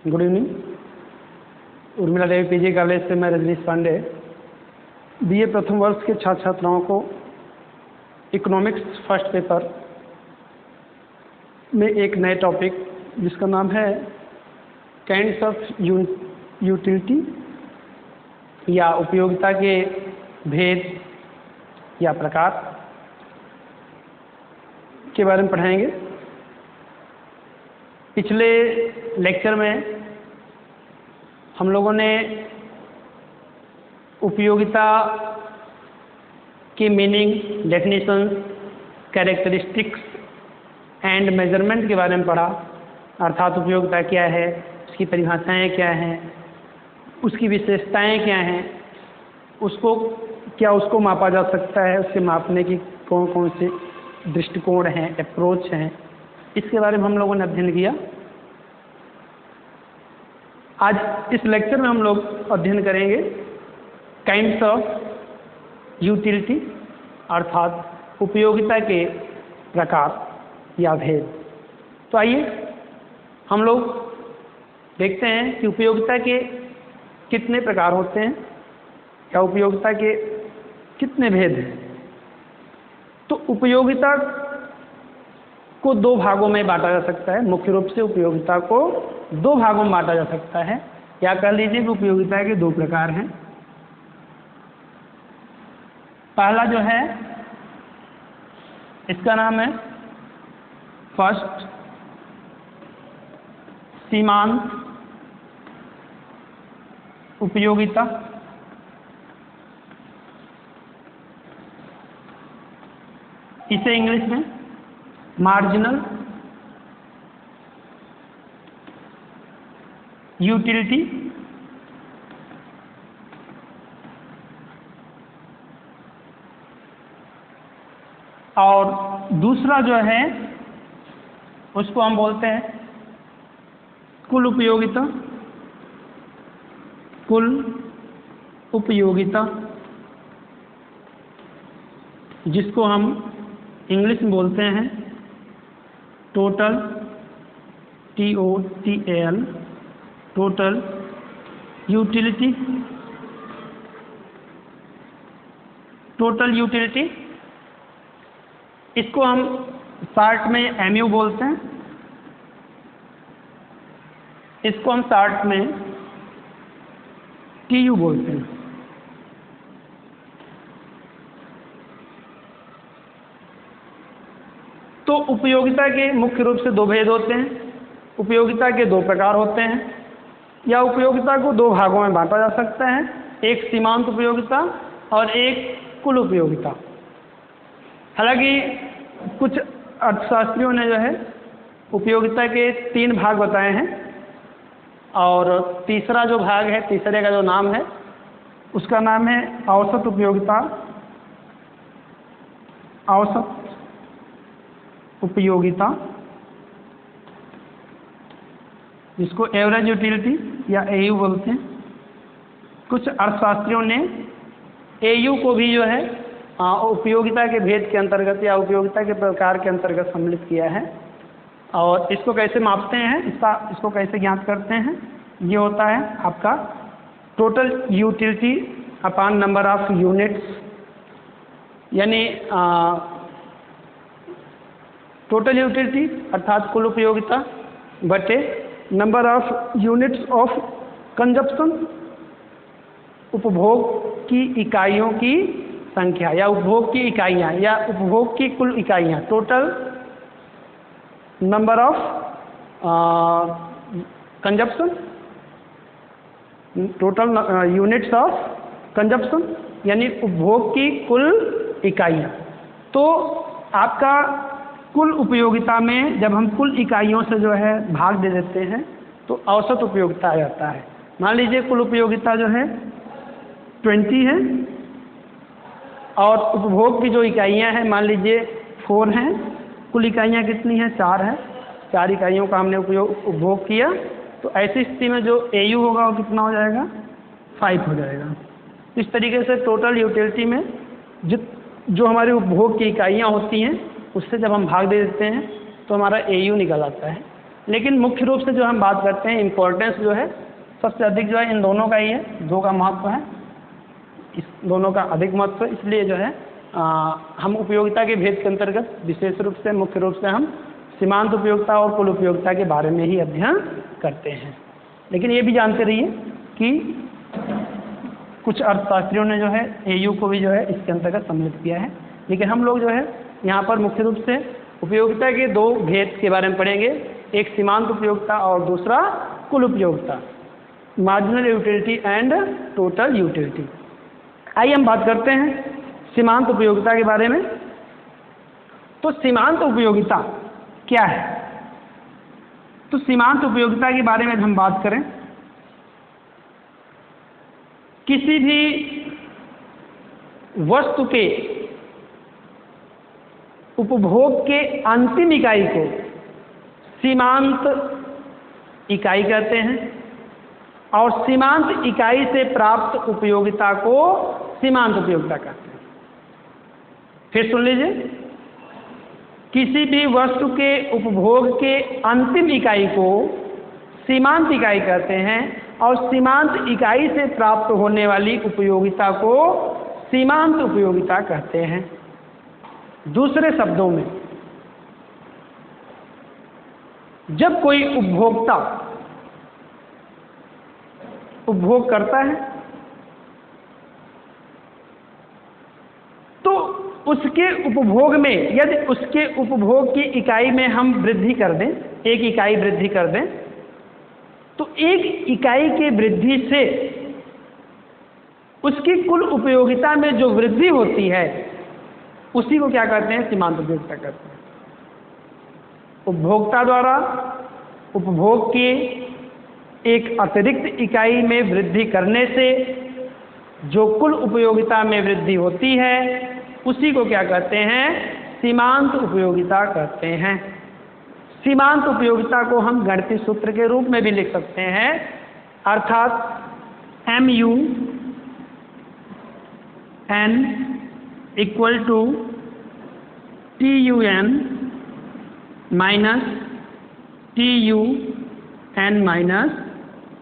Good evening. Urmila Devi PG college से मैं Rajneesh Pandey BA प्रथम वर्ष के छात्र छात्राओं को इकोनॉमिक्स फर्स्ट पेपर में एक नए टॉपिक जिसका नाम है काइंड्स ऑफ यूटिलिटी या उपयोगिता के भेद या प्रकार के बारे में पढ़ाएंगे। पिछले लेक्चर में हम लोगों ने उपयोगिता की meaning, definitions, characteristics and measurement के बारे में पढ़ा। अर्थात उपयोगिता क्या है, उसकी परिभाषाएं क्या हैं, उसकी विशेषताएं क्या हैं, उसको मापा जा सकता है, उसके मापने की कौन कौन से दृष्टिकोण हैं, अप्रोच हैं, इसके बारे में हम लोगों ने अध्ययन किया। आज इस लेक्चर में हम लोग अध्ययन करेंगे काइंड्स ऑफ यूटिलिटी अर्थात उपयोगिता के प्रकार या भेद। तो आइए हम लोग देखते हैं कि उपयोगिता के कितने प्रकार होते हैं या उपयोगिता के कितने भेद हैं। तो उपयोगिता को दो भागों में बांटा जा सकता है। मुख्य रूप से उपयोगिता को दो भागों में बांटा जा सकता है, या कह लीजिए कि उपयोगिता के दो प्रकार हैं। पहला जो है इसका नाम है फर्स्ट सीमांत उपयोगिता। इसे इंग्लिश में मार्जिनल यूटिलिटी और दूसरा जो है उसको हम बोलते हैं कुल उपयोगिता। कुल उपयोगिता जिसको हम इंग्लिश में बोलते हैं total, TOTAL, total utility. Total utility इसको हम शार्ट में MU बोलते हैं, इसको हम शार्ट में TU बोलते हैं। तो उपयोगिता के मुख्य रूप से दो भेद होते हैं। उपयोगिता के दो प्रकार होते हैं, या उपयोगिता को दो भागों में बांटा जा सकता है, एक सीमांत उपयोगिता और एक कुल उपयोगिता। हालांकि कुछ अर्थशास्त्रियों ने जो है उपयोगिता के तीन भाग बताए हैं, और तीसरा जो भाग है, तीसरे का जो नाम है उसका नाम है औसत उपयोगिता। औसत उपयोगिता जिसको एवरेज यूटिलिटी या AU बोलते हैं। कुछ अर्थशास्त्रियों ने AU को भी जो है उपयोगिता के भेद के अंतर्गत या उपयोगिता के प्रकार के अंतर्गत सम्मिलित किया है। और इसको कैसे मापते हैं, इसको कैसे ज्ञात करते हैं, ये होता है आपका total utility upon number of units, यानी टोटल यूटिलिटी अर्थात कुल उपयोगिता बटे number of units of consumption, उपभोग की इकाइयों की संख्या या उपभोग की इकाइयाँ या उपभोग की कुल इकाइयाँ, total number of consumption, total units of consumption यानी उपभोग की कुल इकाइयाँ। तो आपका कुल उपयोगिता में जब हम कुल इकाइयों से जो है भाग दे देते हैं तो औसत उपयोगिता आ जाता है। मान लीजिए कुल उपयोगिता जो है 20 है और उपभोग की जो इकाइयाँ हैं मान लीजिए 4 हैं। कुल इकाइयाँ कितनी हैं? 4 है। 4 इकाइयों का हमने उपभोग किया, तो ऐसी स्थिति में जो AU होगा वो कितना हो जाएगा? 5 हो जाएगा। इस तरीके से टोटल यूटिलिटी में जो हमारी उपभोग की इकाइयाँ होती हैं उससे जब हम भाग दे देते हैं तो हमारा AU निकल आता है। लेकिन मुख्य रूप से जो हम बात करते हैं इम्पोर्टेंस जो है सबसे अधिक जो है इन दोनों का ही है, दो का महत्व है, इस दोनों का अधिक महत्व है। इसलिए जो है हम उपयोगिता के भेद के अंतर्गत विशेष रूप से मुख्य रूप से हम सीमांत उपयोगिता और कुल उपयोगिता के बारे में ही अध्ययन करते हैं। लेकिन ये भी जानते रहिए कि कुछ अर्थशास्त्रियों ने जो है एयू को भी जो है इसके अंतर्गत सम्मिलित किया है। लेकिन हम लोग जो है यहाँ पर मुख्य रूप से उपयोगिता के दो भेद के बारे में पढ़ेंगे, एक सीमांत उपयोगिता और दूसरा कुल उपयोगिता, marginal utility and total utility. आइए हम बात करते हैं सीमांत उपयोगिता के बारे में। तो सीमांत उपयोगिता क्या है? तो सीमांत उपयोगिता के बारे में हम बात करें, किसी भी वस्तु के उपभोग के अंतिम इकाई को सीमांत इकाई कहते हैं और सीमांत इकाई से प्राप्त उपयोगिता को सीमांत उपयोगिता कहते हैं। फिर सुन लीजिए, किसी भी वस्तु के उपभोग के अंतिम इकाई को सीमांत इकाई कहते हैं और सीमांत इकाई से प्राप्त होने वाली उपयोगिता को सीमांत उपयोगिता कहते हैं। दूसरे शब्दों में, जब कोई उपभोक्ता उपभोग करता है तो उसके उपभोग में यदि उसके उपभोग की इकाई में हम वृद्धि कर दें, एक इकाई वृद्धि कर दें, तो एक इकाई के वृद्धि से उसकी कुल उपयोगिता में जो वृद्धि होती है उसी को क्या कहते हैं? सीमांत उपयोगिता कहते हैं। उपभोक्ता द्वारा उपभोग के एक अतिरिक्त इकाई में वृद्धि करने से जो कुल उपयोगिता में वृद्धि होती है उसी को क्या कहते हैं? सीमांत उपयोगिता कहते हैं। सीमांत उपयोगिता को हम गणितीय सूत्र के रूप में भी लिख सकते हैं, अर्थात MU n equal to TUN minus TUN minus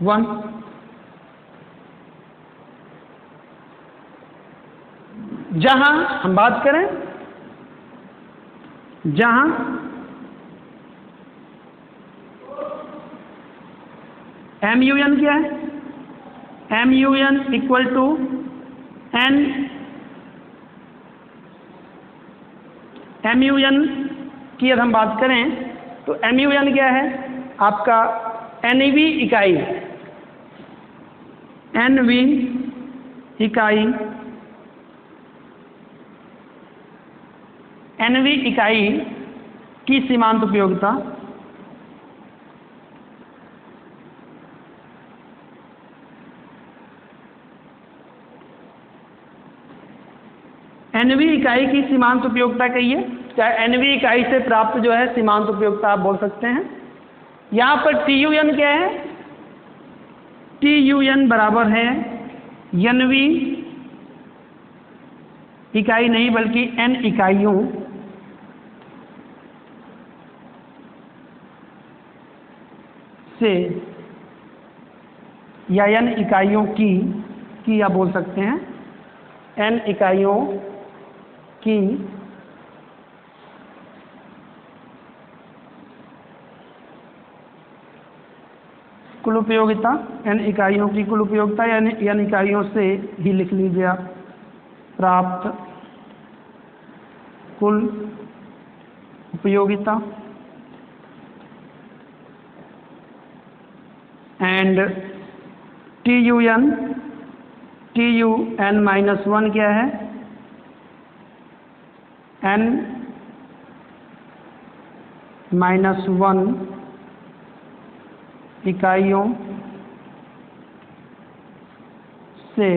1। जहां हम बात करें, जहां MUN क्या है? MUN equal to n, MUN की यदि हम बात करें तो MUN क्या है? आपका NV इकाई, NV इकाई, NV इकाई की सीमांत उपयोगिता NV इकाई की सीमांत उपयोगिता कहिए, चाहे NV इकाई से प्राप्त जो है सीमांत उपयोगिता आप बोल सकते हैं। यहाँ पर TUN क्या है? TUN बराबर है NV इकाई नहीं बल्कि N इकाइयों से या N इकाइयों की आप बोल सकते हैं, N इकाइयों की कुल उपयोगिता, N इकाइयों की कुल उपयोगिता यानी N इकाइयों से ही लिख लीजिए आप, प्राप्त कुल उपयोगिता एंड TUN माइनस 1 क्या है? N माइनस 1 इकाइयों से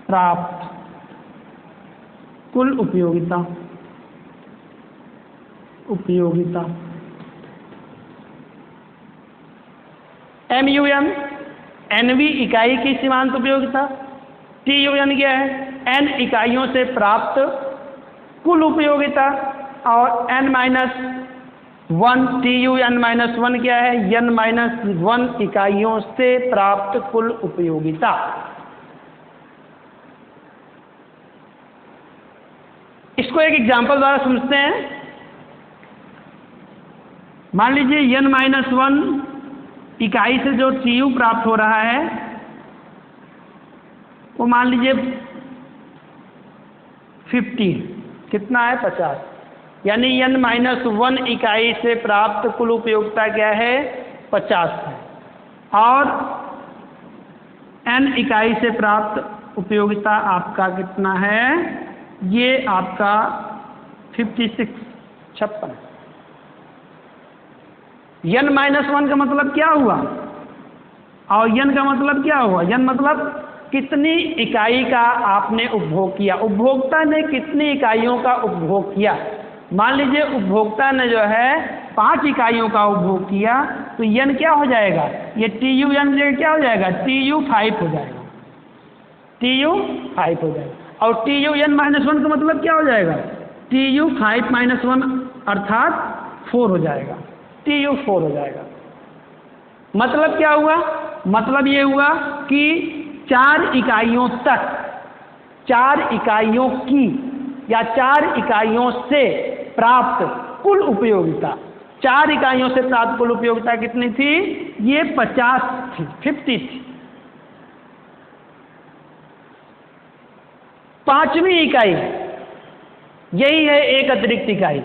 प्राप्त कुल उपयोगिता MUN NV इकाई की सीमांत उपयोगिता, TUN क्या है? N इकाइयों से प्राप्त कुल उपयोगिता और N माइनस 1 TUN-1 क्या है? n-1 इकाइयों से प्राप्त कुल उपयोगिता। इसको एक एग्जाम्पल द्वारा समझते हैं। मान लीजिए n-1 इकाई से जो TU प्राप्त हो रहा है वो मान लीजिए 50, कितना है? 50। यानी n-1 इकाई से प्राप्त कुल उपयोगिता क्या है? 50 है। और n इकाई से प्राप्त उपयोगिता आपका कितना है? ये आपका 56 n-1 का मतलब क्या हुआ और n का मतलब क्या हुआ? n मतलब कितनी इकाई का आपने उपभोग किया, उपभोक्ता ने कितनी इकाइयों का उपभोग किया। मान लीजिए उपभोक्ता ने जो है 5 इकाइयों का उपभोग किया तो n क्या हो जाएगा? ये TUN क्या हो जाएगा? TU5 हो जाएगा, TU5 हो जाएगा। और TUN-1 का मतलब क्या हो जाएगा? TU5-1 अर्थात 4 हो जाएगा, TU4 हो जाएगा। मतलब क्या हुआ? मतलब ये हुआ कि 4 इकाइयों तक, 4 इकाइयों की या 4 इकाइयों से प्राप्त कुल उपयोगिता, 4 इकाइयों से प्राप्त कुल उपयोगिता कितनी थी? ये 50 थी, 50 थी। 5वीं इकाई यही है, एक अतिरिक्त इकाई,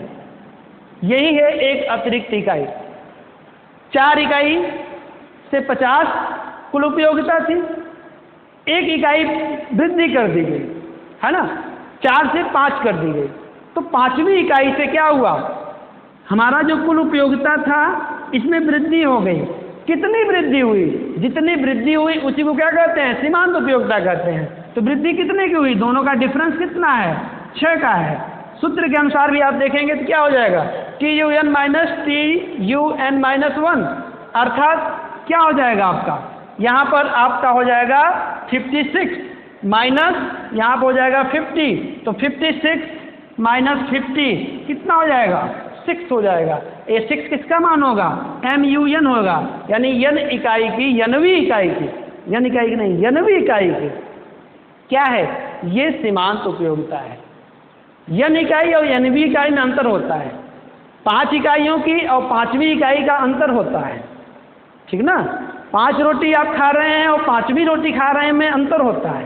यही है एक अतिरिक्त इकाई। 4 इकाई से 50 कुल उपयोगिता थी, 1 इकाई वृद्धि कर दी गई, है ना, 4 से 5 कर दी गई। तो 5वीं इकाई से क्या हुआ? हमारा जो कुल उपयोगिता था इसमें वृद्धि हो गई। कितनी वृद्धि हुई? जितनी वृद्धि हुई उसी को क्या कहते हैं? सीमांत उपयोगिता कहते हैं। तो वृद्धि कितने की हुई? दोनों का डिफरेंस कितना है? 6 का है। सूत्र के अनुसार भी आप देखेंगे तो क्या हो जाएगा? TUN-1 अर्थात क्या हो जाएगा आपका? यहाँ पर आपका हो जाएगा 56 माइनस यहाँ पर हो जाएगा 50, तो 56 माइनस 50 कितना हो जाएगा? 6 हो जाएगा। ये 6 किसका मान होगा? MUN होगा, यानी n इकाई की, n वीं इकाई की, n इकाई की नहीं, n वीं इकाई की क्या है? ये सीमांत उपयोगिता है। n इकाई और n वीं इकाई में अंतर होता है, 5 इकाइयों की और 5वीं इकाई का अंतर होता है, ठीक ना। 5 रोटी आप खा रहे हैं और 5वीं रोटी खा रहे हैं में अंतर होता है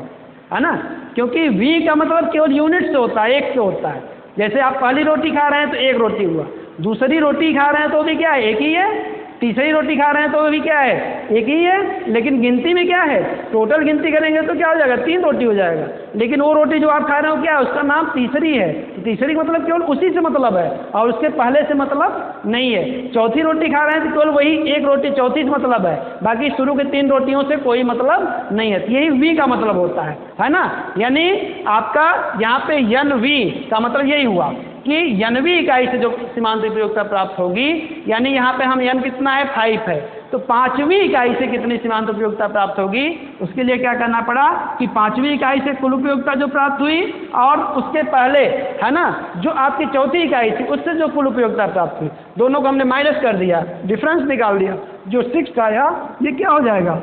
ना, क्योंकि वी का मतलब केवल यूनिट से होता है, 1 से होता है। जैसे आप पहली रोटी खा रहे हैं तो 1 रोटी हुआ, दूसरी रोटी खा रहे हैं तो भी क्या है? 1 ही है, तीसरी रोटी खा रहे हैं तो भी क्या है? 1 ही है। लेकिन गिनती में क्या है? टोटल गिनती करेंगे तो क्या हो जाएगा? 3 रोटी हो जाएगा। लेकिन वो रोटी जो आप खा रहे हो क्या है? उसका नाम तीसरी है। तीसरी का मतलब केवल उसी से मतलब है और उसके पहले से मतलब नहीं है। चौथी रोटी खा रहे हैं तो केवल वही 1 रोटी चौथी से मतलब है, बाकी शुरू के 3 रोटियों से कोई मतलब नहीं है। यही वी का मतलब होता है ना। यानी आपका यहाँ पे n वी का मतलब यही हुआ कि n वीं इकाई से जो सीमांत उपयोगिता प्राप्त होगी, यानी यहाँ पे हम n कितना है? 5 है, तो 5वीं इकाई से कितनी सीमांत उपयोगिता प्राप्त होगी? उसके लिए क्या करना पड़ा कि 5वीं इकाई से कुल उपयोगिता जो प्राप्त हुई और उसके पहले, है ना, जो आपकी चौथी इकाई थी उससे जो कुल उपयोगिता प्राप्त हुई, दोनों को हमने माइनस कर दिया, डिफरेंस निकाल दिया। जो 6 आया ये क्या हो जाएगा?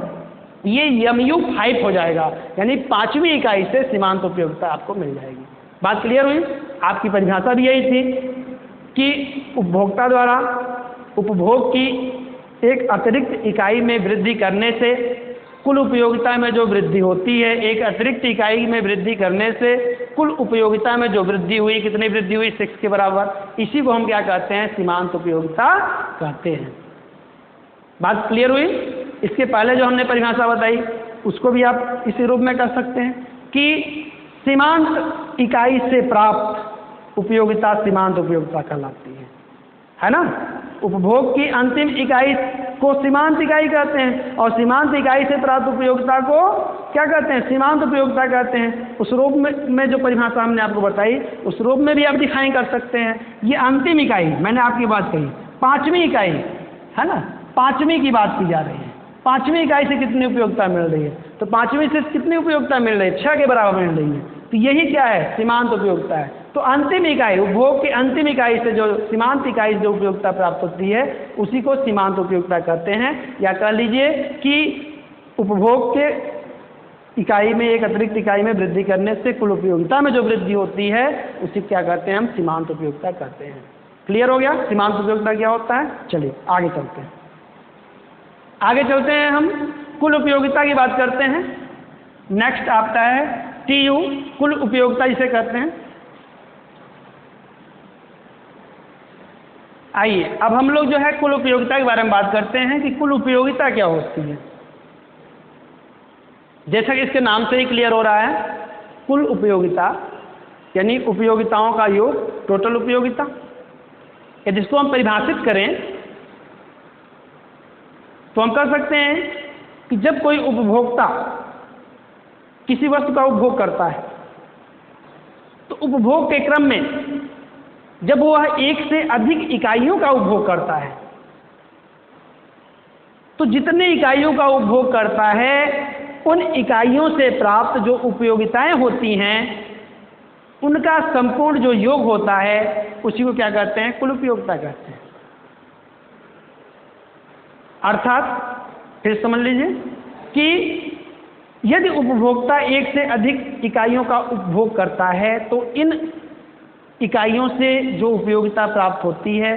ये MU5 हो जाएगा, यानी 5वीं इकाई से सीमांत उपयोगिता आपको मिल जाएगी। बात क्लियर हुई? आपकी परिभाषा भी यही थी कि उपभोक्ता द्वारा उपभोग की एक अतिरिक्त इकाई में वृद्धि करने से कुल उपयोगिता में जो वृद्धि होती है, एक अतिरिक्त इकाई में वृद्धि करने से कुल उपयोगिता में जो वृद्धि हुई, कितनी वृद्धि हुई? 6 के बराबर। इसी को हम क्या कहते हैं? सीमांत उपयोगिता कहते हैं। बात क्लियर हुई? इसके पहले जो हमने परिभाषा बताई उसको भी आप इसी रूप में कर सकते हैं कि सीमांत इकाई से प्राप्त उपयोगिता सीमांत उपयोगिता कहलाती है ना। उपभोग की अंतिम इकाई को सीमांत इकाई कहते हैं और सीमांत इकाई से प्राप्त उपयोगिता को क्या कहते हैं? सीमांत उपयोगिता कहते हैं। उस रूप में जो परिभाषा हमने आपको बताई उस रूप में भी आप डिफाइन कर सकते हैं। ये अंतिम इकाई, मैंने आपकी बात कही, 5वीं इकाई है ना, 5वीं की बात की जा रही है। 5वीं इकाई से कितनी उपयोगिता मिल रही है? तो 5वीं से कितनी उपयोगिता मिल रही है? 6 के बराबर मिल रही है। तो यही क्या है, सीमांत उपयोगिता है। तो अंतिम इकाई, उपभोग की अंतिम इकाई से जो सीमांत इकाई जो उपयोगिता प्राप्त होती है उसी को सीमांत उपयोगिता कहते हैं। या कह लीजिए कि उपभोग के इकाई में एक अतिरिक्त इकाई में वृद्धि करने से कुल उपयोगिता में जो वृद्धि होती है उसी क्या कहते हैं, हम सीमांत उपयोगिता कहते हैं। क्लियर हो गया सीमांत उपयोगिता क्या होता है। चलिए आगे चलते हैं, आगे चलते हैं, हम कुल उपयोगिता की बात करते हैं। नेक्स्ट आता है TU, कुल उपयोगिता इसे कहते हैं। आइए अब हम लोग जो है कुल उपयोगिता के बारे में बात करते हैं कि कुल उपयोगिता क्या होती है। जैसा कि इसके नाम से ही क्लियर हो रहा है, कुल उपयोगिता यानी उपयोगिताओं का योग, टोटल उपयोगिता। या जिसको हम परिभाषित करें तो हम कह सकते हैं कि जब कोई उपभोक्ता किसी वस्तु का उपभोग करता है तो उपभोग के क्रम में जब वह एक से अधिक इकाइयों का उपभोग करता है तो जितने इकाइयों का उपभोग करता है उन इकाइयों से प्राप्त जो उपयोगिताएं होती हैं उनका संपूर्ण जो योग होता है उसी को क्या कहते हैं, कुल उपयोगिता कहते हैं। अर्थात फिर समझ लीजिए कि यदि उपभोक्ता एक से अधिक इकाइयों का उपभोग करता है तो इन इकाइयों से जो उपयोगिता प्राप्त होती है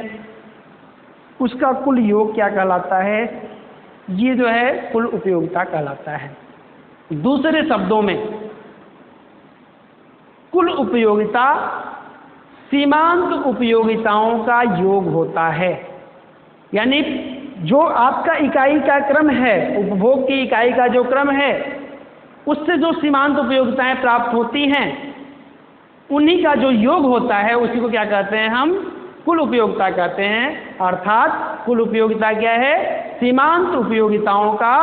उसका कुल योग क्या कहलाता है, ये जो है कुल उपयोगिता कहलाता है। दूसरे शब्दों में कुल उपयोगिता सीमांत उपयोगिताओं का योग होता है। यानी जो आपका इकाई का क्रम है, उपभोग की इकाई का जो क्रम है उससे जो सीमांत उपयोगिताएं प्राप्त होती हैं उन्हीं का जो योग होता है उसी को क्या कहते हैं, हम कुल उपयोगिता कहते हैं। अर्थात कुल उपयोगिता क्या है, सीमांत उपयोगिताओं का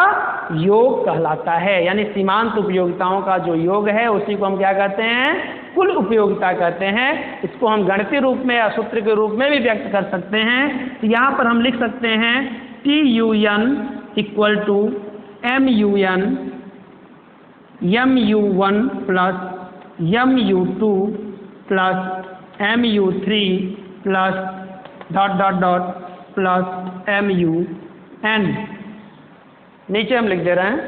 योग कहलाता है। यानी सीमांत उपयोगिताओं का जो योग है उसी को हम क्या कहते हैं, कुल उपयोगिता कहते हैं। इसको हम गणितीय रूप में या सूत्र के रूप में भी व्यक्त कर सकते हैं। तो यहाँ पर हम लिख सकते हैं TUN equal to MUN MU1 plus MU2 plus MU3 plus dot dot dot plus MUN। नीचे हम लिख दे रहे हैं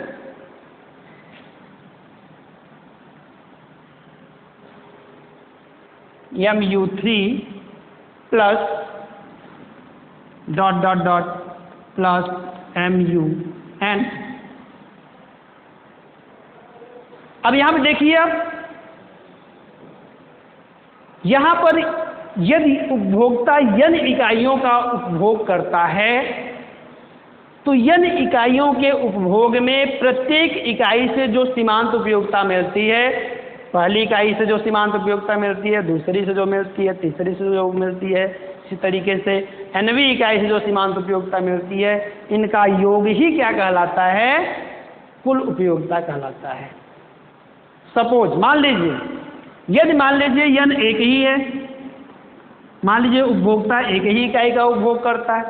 MU3 plus dot dot dot plus MUN। अब यहां पर देखिए, अब यहां पर यदि उपभोक्ता n इकाइयों का उपभोग करता है तो n इकाइयों के उपभोग में प्रत्येक इकाई से जो सीमांत उपयोगिता मिलती है, पहली इकाई से जो सीमांत उपयोगिता मिलती है, दूसरी से जो मिलती है, तीसरी से जो मिलती है, इसी तरीके से nवीं इकाई से जो सीमांत उपयोगिता मिलती है, इनका योग ही क्या कहलाता है, कुल उपयोगिता कहलाता है। सपोज मान लीजिए, यदि मान लीजिए n एक ही है, मान लीजिए उपभोक्ता एक ही इकाई का उपभोग करता है,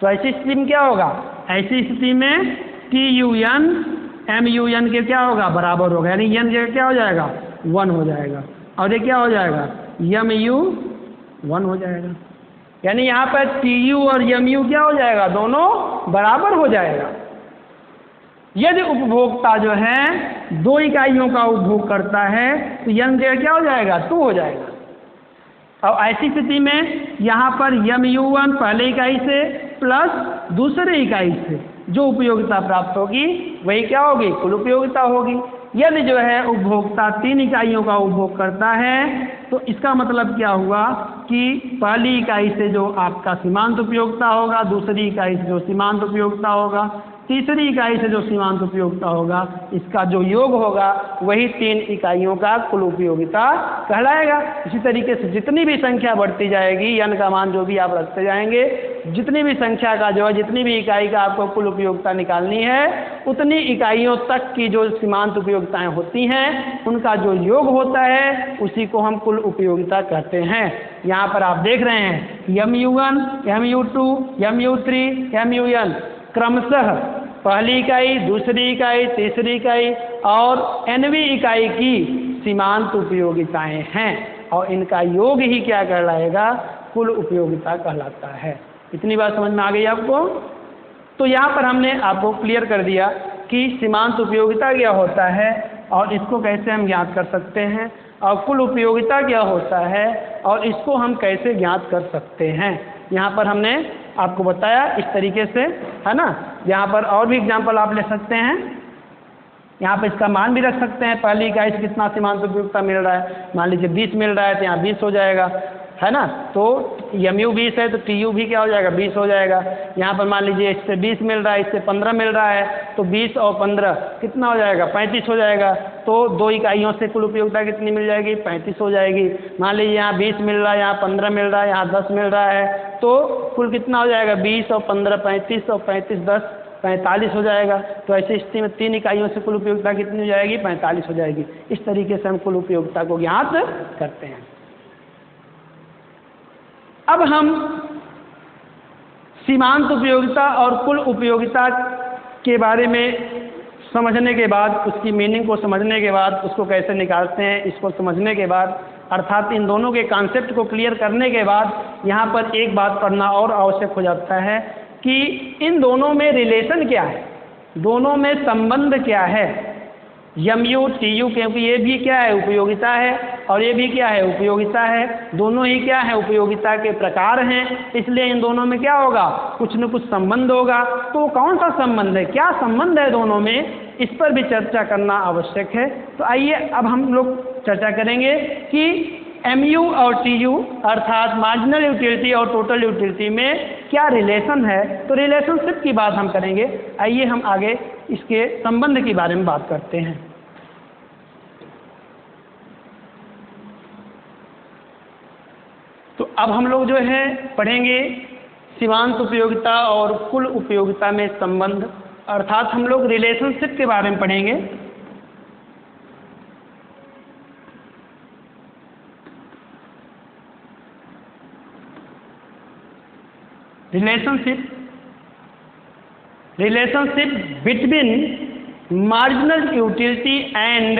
तो ऐसी स्थिति में क्या होगा, ऐसी स्थिति में TUN MUN के क्या होगा, बराबर होगा। यानी n जगह क्या हो जाएगा, 1 हो जाएगा, और ये क्या हो जाएगा, MU 1 हो जाएगा। यानी यहाँ पर TU और MU क्या हो जाएगा, दोनों बराबर हो जाएगा। यदि उपभोक्ता जो है 2 इकाइयों का उपभोग करता है तो n जगह क्या हो जाएगा, 2 हो जाएगा। अब ऐसी स्थिति में यहाँ पर MU1 पहले इकाई से प्लस दूसरे इकाई से जो उपयोगिता प्राप्त होगी वही क्या होगी, कुल उपयोगिता होगी। यदि जो है उपभोक्ता 3 इकाइयों का उपभोग करता है तो इसका मतलब क्या हुआ कि पहली इकाई से जो आपका सीमांत उपयोगिता होगा, दूसरी इकाई से जो सीमांत उपयोगिता होगा, तीसरी इकाई से जो सीमांत उपयोगिता होगा, इसका जो योग होगा वही 3 इकाइयों का कुल उपयोगिता कहलाएगा। इसी तरीके से जितनी भी संख्या बढ़ती जाएगी, n का मान जो भी आप रखते जाएंगे, जितनी भी संख्या का जो है, जितनी भी इकाई का आपको कुल उपयोगिता निकालनी है, उतनी इकाइयों तक की जो सीमांत उपयोगिताएं होती हैं उनका जो योग होता है उसी को हम कुल उपयोगिता कहते हैं। यहाँ पर आप देख रहे हैं MU1 MU2 MU3 MUN क्रमशः पहली इकाई, दूसरी इकाई, तीसरी इकाई और nवीं इकाई की सीमांत उपयोगिताएं हैं और इनका योग ही क्या कहलाएगा, कुल उपयोगिता कहलाता है। इतनी बात समझ में आ गई आपको? तो यहाँ पर हमने आपको क्लियर कर दिया कि सीमांत उपयोगिता क्या होता है और इसको कैसे हम ज्ञात कर सकते हैं, और कुल उपयोगिता क्या होता है और इसको हम कैसे ज्ञात कर सकते हैं। यहाँ पर हमने आपको बताया इस तरीके से, है ना। यहाँ पर और भी एग्जाम्पल आप ले सकते हैं, यहाँ पर इसका मान भी रख सकते हैं। पहली इकाई से कितना सीमांत उपयोगिता मिल रहा है, मान लीजिए 20 मिल रहा है तो यहाँ 20 हो जाएगा, है ना। तो MU 20 है तो TU भी क्या हो जाएगा, 20 हो जाएगा। यहाँ पर मान लीजिए इससे 20 मिल रहा है, इससे 15 मिल रहा है, तो 20 और 15 कितना हो जाएगा, 35 हो जाएगा। तो 2 इकाइयों से कुल उपयोगिता कितनी मिल जाएगी, 35 हो जाएगी। मान लीजिए यहाँ 20 मिल रहा है, यहाँ 15 मिल रहा है, यहाँ 10 मिल रहा है, तो कुल कितना हो जाएगा, 20 और 15 35 और 35 10 45 हो जाएगा। तो ऐसी स्थिति में 3 इकाइयों से कुल उपयोगिता कितनी हो जाएगी, 45 हो जाएगी। इस तरीके से हम कुल उपयोगिता को ज्ञात करते हैं। अब हम सीमांत उपयोगिता और कुल उपयोगिता के बारे में समझने के बाद, उसकी मीनिंग को समझने के बाद, उसको कैसे निकालते हैं इसको समझने के बाद, अर्थात इन दोनों के कॉन्सेप्ट को क्लियर करने के बाद यहाँ पर एक बात पढ़ना और आवश्यक हो जाता है कि इन दोनों में रिलेशन क्या है, दोनों में संबंध क्या है। MU TU, क्योंकि ये भी क्या है, उपयोगिता है, और ये भी क्या है, उपयोगिता है। दोनों ही क्या है, उपयोगिता के प्रकार हैं, इसलिए इन दोनों में क्या होगा, कुछ न कुछ संबंध होगा। तो कौन सा संबंध है, क्या संबंध है दोनों में, इस पर भी चर्चा करना आवश्यक है। तो आइए अब हम लोग चर्चा करेंगे कि MU और TU अर्थात मार्जिनल यूटिलिटी और टोटल यूटिलिटी में क्या रिलेशन है। तो रिलेशनशिप की बात हम करेंगे। आइए हम आगे इसके संबंध के बारे में बात करते हैं। तो अब हम लोग जो है पढ़ेंगे सीमांत उपयोगिता और कुल उपयोगिता में संबंध, अर्थात हम लोग रिलेशनशिप के बारे में पढ़ेंगे। relationship between marginal utility and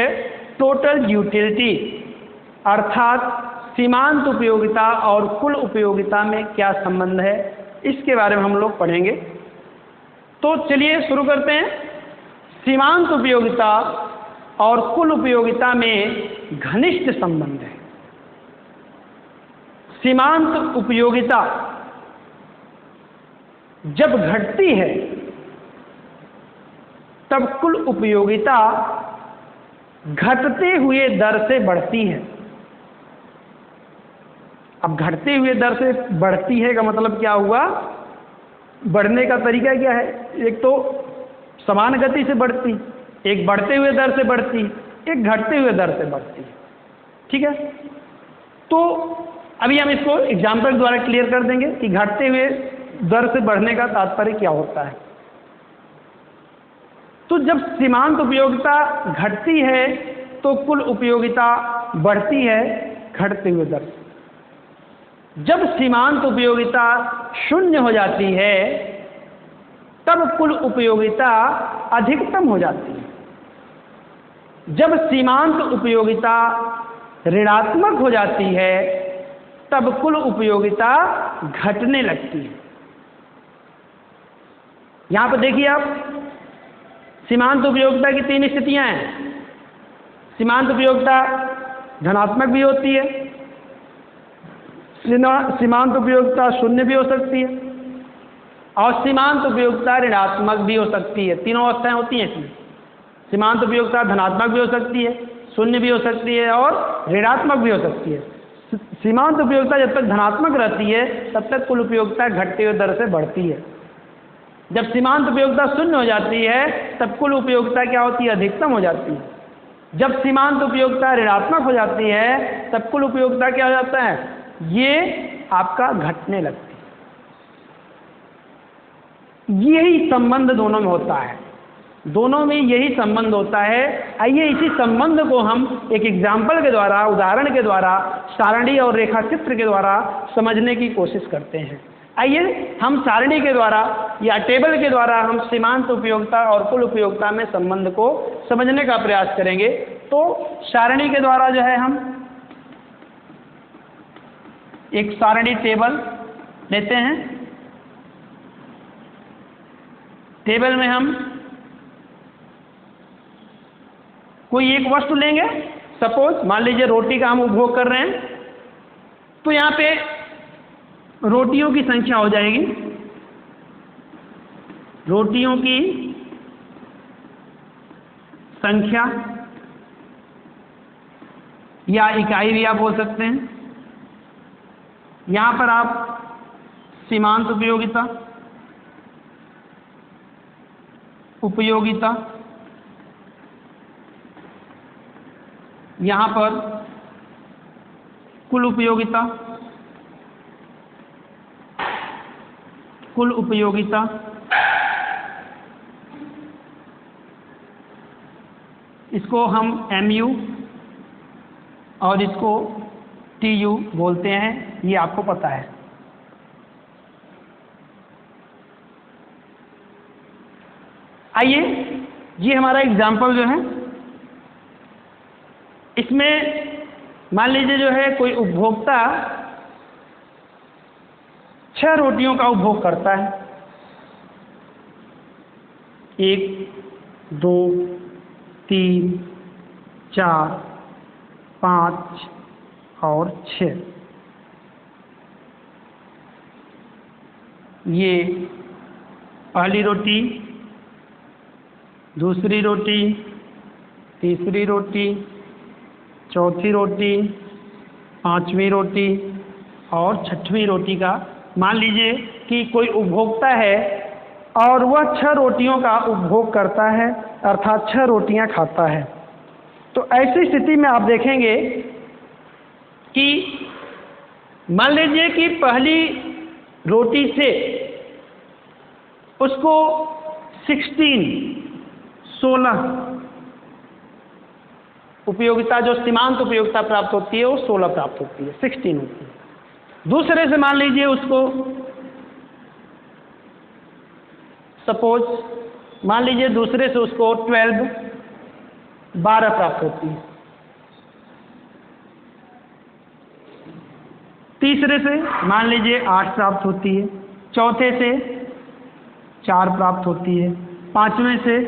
total utility, अर्थात सीमांत उपयोगिता और कुल उपयोगिता में क्या संबंध है, इसके बारे में हम लोग पढ़ेंगे। तो चलिए शुरू करते हैं। सीमांत उपयोगिता और कुल उपयोगिता में घनिष्ठ संबंध है। सीमांत उपयोगिता जब घटती है तब कुल उपयोगिता घटते हुए दर से बढ़ती है। अब घटते हुए दर से बढ़ती है का मतलब क्या हुआ, बढ़ने का तरीका क्या है, एक तो समान गति से बढ़ती, एक बढ़ते हुए दर से बढ़ती, एक घटते हुए दर से बढ़ती। ठीक है, तो अभी हम इसको एग्जाम्पल द्वारा क्लियर कर देंगे कि घटते हुए दर से बढ़ने का तात्पर्य क्या होता है। तो जब सीमांत उपयोगिता घटती है तो कुल उपयोगिता बढ़ती है घटते हुए दर से। जब सीमांत उपयोगिता शून्य हो जाती है तब कुल उपयोगिता अधिकतम हो जाती है। जब सीमांत उपयोगिता ऋणात्मक हो जाती है तब कुल उपयोगिता घटने लगती है। यहाँ पर देखिए आप, सीमांत उपयोगिता की 3 स्थितियां हैं। सीमांत उपयोगिता धनात्मक भी होती है, सीमांत उपयोगिता शून्य भी हो सकती है, और सीमांत उपयोगिता ऋणात्मक भी हो सकती है। तीनों अवस्थाएं होती हैं इसमें। सीमांत उपयोगिता धनात्मक भी हो सकती है, शून्य भी हो सकती है और ऋणात्मक भी हो सकती है। सीमांत उपयोगिता जब तक धनात्मक रहती है तब तक कुल उपयोगिता घटते हुए दर से बढ़ती है। जब सीमांत उपयोगिता शून्य हो जाती है तब कुल उपयोगिता क्या होती है, अधिकतम हो जाती है। जब सीमांत उपयोगिता ऋणात्मक हो जाती है तब कुल उपयोगिता क्या हो जाता है, ये आपका घटने लगती है। यही संबंध दोनों में होता है, दोनों में यही संबंध होता है। आइए इसी संबंध को हम एक एग्जाम्पल के द्वारा, उदाहरण के द्वारा, सारणी और रेखा चित्र के द्वारा समझने की कोशिश करते हैं। आइए हम सारणी के द्वारा या टेबल के द्वारा हम सीमांत उपयोगिता और कुल उपयोगिता में संबंध को समझने का प्रयास करेंगे। तो सारणी के द्वारा जो है हम एक सारणी टेबल लेते हैं। टेबल में हम कोई एक वस्तु लेंगे, सपोज मान लीजिए रोटी का हम उपभोग कर रहे हैं, तो यहाँ पे रोटियों की संख्या हो जाएगी, रोटियों की संख्या या इकाई भी आप बोल सकते हैं। यहाँ पर आप सीमांत उपयोगिता, उपयोगिता, यहाँ पर कुल उपयोगिता, कुल उपयोगिता, इसको हम MU और इसको TU बोलते हैं, ये आपको पता है। आइए, ये हमारा एग्जाम्पल जो है, इसमें मान लीजिए जो है कोई उपभोक्ता 6 रोटियों का उपभोग करता है, 1, 2, 3, 4, 5 और 6। ये पहली रोटी, दूसरी रोटी, तीसरी रोटी, चौथी रोटी, 5वीं रोटी और 6वीं रोटी का मान लीजिए कि कोई उपभोक्ता है और वह 6 रोटियों का उपभोग करता है, अर्थात 6 रोटियां खाता है। तो ऐसी स्थिति में आप देखेंगे कि मान लीजिए कि पहली रोटी से उसको 16 उपयोगिता, जो सीमांत उपयोगिता प्राप्त होती है वो 16 प्राप्त होती है, 16 होती है। दूसरे से मान लीजिए उसको सपोज मान लीजिए दूसरे से उसको 12 प्राप्त होती है। तीसरे से मान लीजिए 8 प्राप्त होती है, चौथे से 4 प्राप्त होती है, 5वें से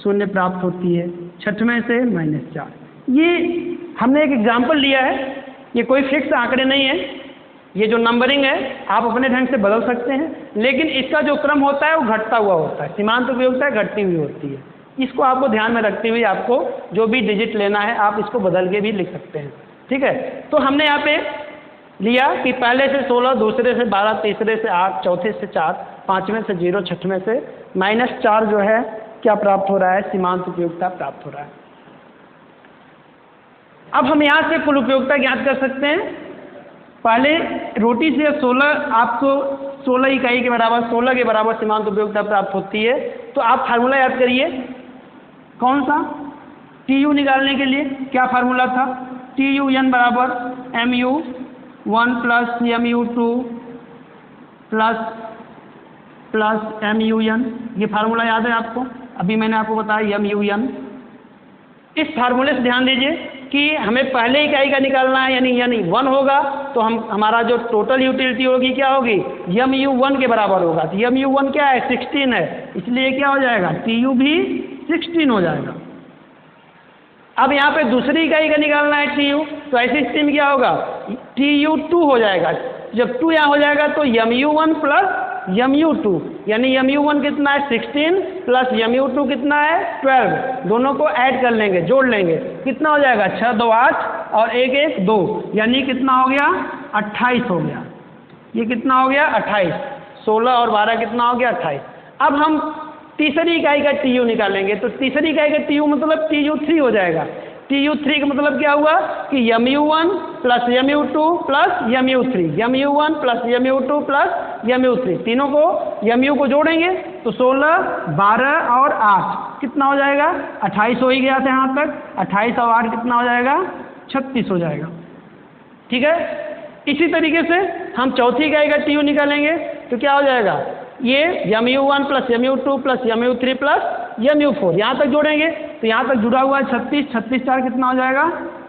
0 प्राप्त होती है, 6वें से -4। ये हमने एक एग्जाम्पल लिया है, ये कोई फिक्स आंकड़े नहीं है, ये जो नंबरिंग है आप अपने ढंग से बदल सकते हैं, लेकिन इसका जो क्रम होता है वो घटता हुआ होता है। सीमांत उपयोगिता घटती हुई होती है, इसको आपको ध्यान में रखते हुए आपको जो भी डिजिट लेना है आप इसको बदल के भी लिख सकते हैं। ठीक है, तो हमने यहाँ पे लिया कि पहले से 16, दूसरे से 12, तीसरे से 8, चौथे से 4, 5वें से 0, 6वें से -4 जो है क्या प्राप्त हो रहा है, सीमांत उपयोगिता प्राप्त हो रहा है। अब हम यहाँ से कुल उपयोगिता ज्ञात कर सकते हैं। पहले रोटी से 16 आपको 16 इकाई के बराबर, 16 के बराबर सीमांत उपयोगिता प्राप्त होती है। तो आप फार्मूला याद करिए, कौन सा? TU निकालने के लिए क्या फार्मूला था? TUN बराबर MU1 + MU2 + MUN। ये फार्मूला याद है आपको? अभी मैंने आपको बताया MUN। इस फार्मूले से ध्यान दीजिए कि हमें पहले इकाई का निकालना है, यानी 1 होगा तो हमारा जो टोटल यूटिलिटी होगी क्या होगी, MU1 के बराबर होगा। तो MU1 क्या है, 16 है, इसलिए क्या हो जाएगा, TU भी 16 हो जाएगा। अब यहाँ पे दूसरी इकाई का निकालना है TU, तो ऐसी स्थिति में क्या होगा, TU2 हो जाएगा। जब 2 यहाँ हो जाएगा तो MU1 + MU2, यानी MU1 कितना है 16 + MU2 कितना है 12, दोनों को ऐड कर लेंगे, जोड़ लेंगे, कितना हो जाएगा 6 2 8 और 1 1 2, यानी कितना हो गया 28 हो गया। ये कितना हो गया 28, 16 और 12 कितना हो गया 28। अब हम तीसरी इकाई का TU निकालेंगे, तो तीसरी इकाई का TU मतलब TU3 हो जाएगा। TU3 का मतलब क्या हुआ कि MU1 + MU2 + MU3, MU1 + MU2 + MU3, तीनों को MU को जोड़ेंगे तो 16 12 और 8 कितना हो जाएगा 28 हो ही गया था यहाँ तक। 28 और 8 कितना हो जाएगा 36 हो जाएगा। ठीक है, इसी तरीके से हम चौथी इकाई का TU निकालेंगे तो क्या हो जाएगा, ये MU1 + MU2 + MU3 + mu4 यहाँ तक जोड़ेंगे तो यहाँ तक जुड़ा हुआ है 36, 36 4 कितना हो जाएगा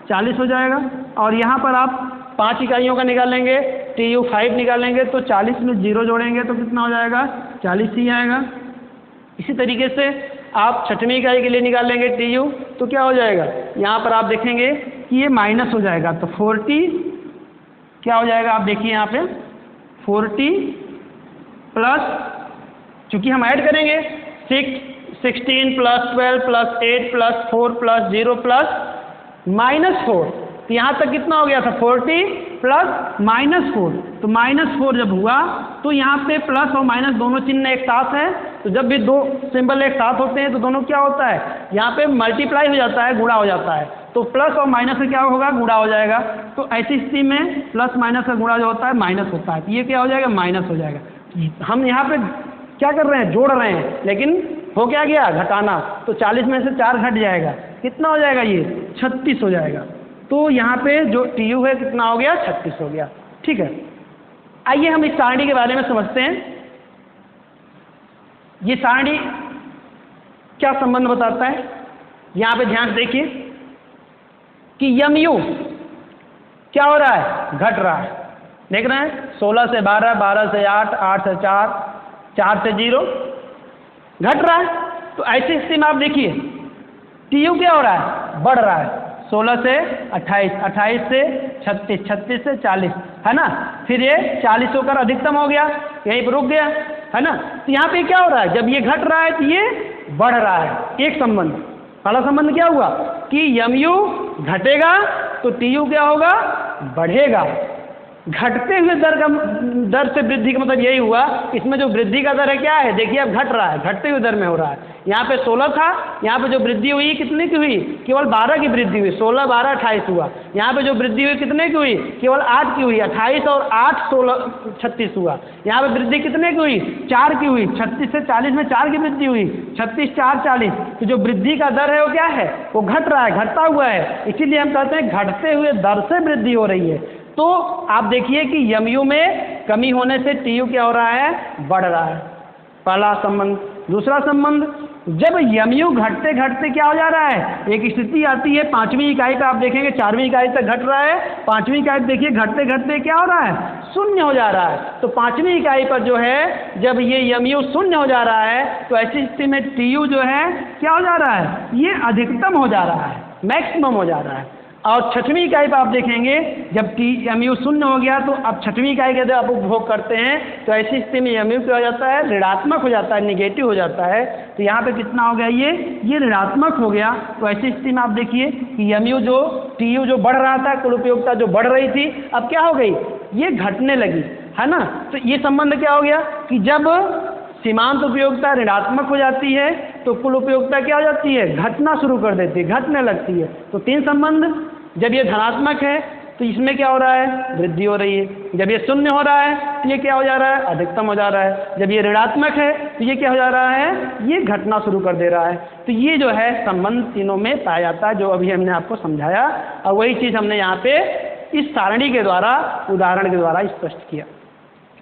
40 हो जाएगा। और यहाँ पर आप 5 इकाइयों का निकालेंगे, Tu5 निकालेंगे तो 40 में 0 जोड़ेंगे तो कितना हो जाएगा 40 ही आएगा। इसी तरीके से आप छठवीं इकाई के लिए निकालेंगे Tu तो क्या हो जाएगा, यहाँ पर आप देखेंगे कि ये माइनस हो जाएगा तो 40 क्या हो जाएगा, आप देखिए यहाँ पे 40 प्लस, चूँकि हम ऐड करेंगे 16 plus 12 plus 8 plus 4 plus 0 plus -4 तो यहाँ तक कितना हो गया था 40 प्लस -4 तो -4 जब हुआ तो यहाँ पे प्लस और माइनस दोनों चिन्ह एक साथ है तो जब भी दो सिंबल एक साथ होते हैं तो दोनों क्या होता है, यहाँ पे मल्टीप्लाई हो जाता है, गुणा हो जाता है। तो प्लस और माइनस से क्या होगा, गुणा हो जाएगा। तो ऐसी स्थिति में प्लस माइनस का गुणा जो होता है माइनस होता है, तो ये क्या हो जाएगा माइनस हो जाएगा। हम यहाँ पे क्या कर रहे हैं, जोड़ रहे हैं, लेकिन हो क्या गया घटाना, तो 40 में से 4 घट जाएगा, कितना हो जाएगा ये 36 हो जाएगा। तो यहाँ पे जो Tu है कितना हो गया 36 हो गया। ठीक है, आइए हम इस सारणी के बारे में समझते हैं। ये सारणी क्या संबंध बताता है, यहाँ पे ध्यान से देखिए कि mu क्या हो रहा है, घट रहा है। देख रहे हैं 16 से 12, 12 से 8, 8 से 4, 4 से 0 घट रहा है। तो ऐसी स्थिति में आप देखिए Tu क्या हो रहा है, बढ़ रहा है। 16 से 28, 28 से 36, 36 से 40 है ना, फिर ये 40 होकर अधिकतम हो गया, यहीं पर रुक गया है ना। तो यहाँ पे क्या हो रहा है, जब ये घट रहा है तो ये बढ़ रहा है। एक संबंध, पहला संबंध क्या हुआ कि mu घटेगा तो Tu क्या होगा, बढ़ेगा। घटते हुए दर से वृद्धि का मतलब यही हुआ, इसमें जो वृद्धि का दर है क्या है, देखिए अब घट रहा है, घटते हुए दर में हो रहा है। यहाँ पे 16 था, यहाँ पे जो वृद्धि हुई कितने की हुई, केवल 12 की वृद्धि हुई, 16 12 28 हुआ। यहाँ पे जो वृद्धि हुई कितने की हुई, केवल 8 की हुई, 28 और 8 16 36 हुआ। यहाँ पे वृद्धि कितने की हुई, 4 की हुई, 36 से 40 में 4 की वृद्धि हुई, 36 4 40। तो जो वृद्धि का दर है वो क्या है, वो घट रहा है, घटता हुआ है, इसीलिए हम कहते हैं घटते हुए दर से वृद्धि हो रही है। तो आप देखिए कि mu में कमी होने से Tu क्या हो रहा है, बढ़ रहा है, पहला संबंध। दूसरा संबंध, जब mu घटते घटते क्या हो जा रहा है, एक स्थिति आती है 5वीं इकाई का, आप देखेंगे 4वीं इकाई तक घट रहा है, 5वीं इकाई देखिए घटते घटते क्या हो रहा है, शून्य हो जा रहा है। तो 5वीं इकाई पर जो है जब ये mu शून्य हो जा रहा है तो ऐसी स्थिति में Tu जो है क्या हो जा रहा है, ये अधिकतम हो जा रहा है, मैक्सिमम हो जा रहा है। और 6वीं इकाई पर आप देखेंगे जब mu शून्य हो गया तो अब 6वीं इकाई का जब आप उपभोग करते हैं तो ऐसी स्थिति में mu क्या हो जाता है, ऋणात्मक हो जाता है, निगेटिव हो जाता है। तो यहाँ पे कितना हो गया, ये ऋणात्मक हो गया। तो ऐसी स्थिति में आप देखिए कि mu जो Tu जो बढ़ रहा था, कुल उपयोगिता जो बढ़ रही थी, अब क्या हो गई, ये घटने लगी, है ना। तो ये संबंध क्या हो गया कि जब सीमांत उपयोगिता ऋणात्मक हो जाती है तो कुल उपयोगिता क्या हो जाती है, घटना शुरू कर देती है, घटने लगती है। तो 3 संबंध, जब ये धनात्मक है तो इसमें क्या हो रहा है, वृद्धि हो रही है। जब ये शून्य हो रहा है तो ये क्या हो जा रहा है, अधिकतम हो जा रहा है। जब ये ऋणात्मक है तो ये क्या हो जा रहा है, ये घटना शुरू कर दे रहा है। तो ये जो है संबंध तीनों में पाया जाता है, जो अभी हमने आपको समझाया, और वही चीज़ हमने यहाँ पे इस सारणी के द्वारा, उदाहरण के द्वारा स्पष्ट किया।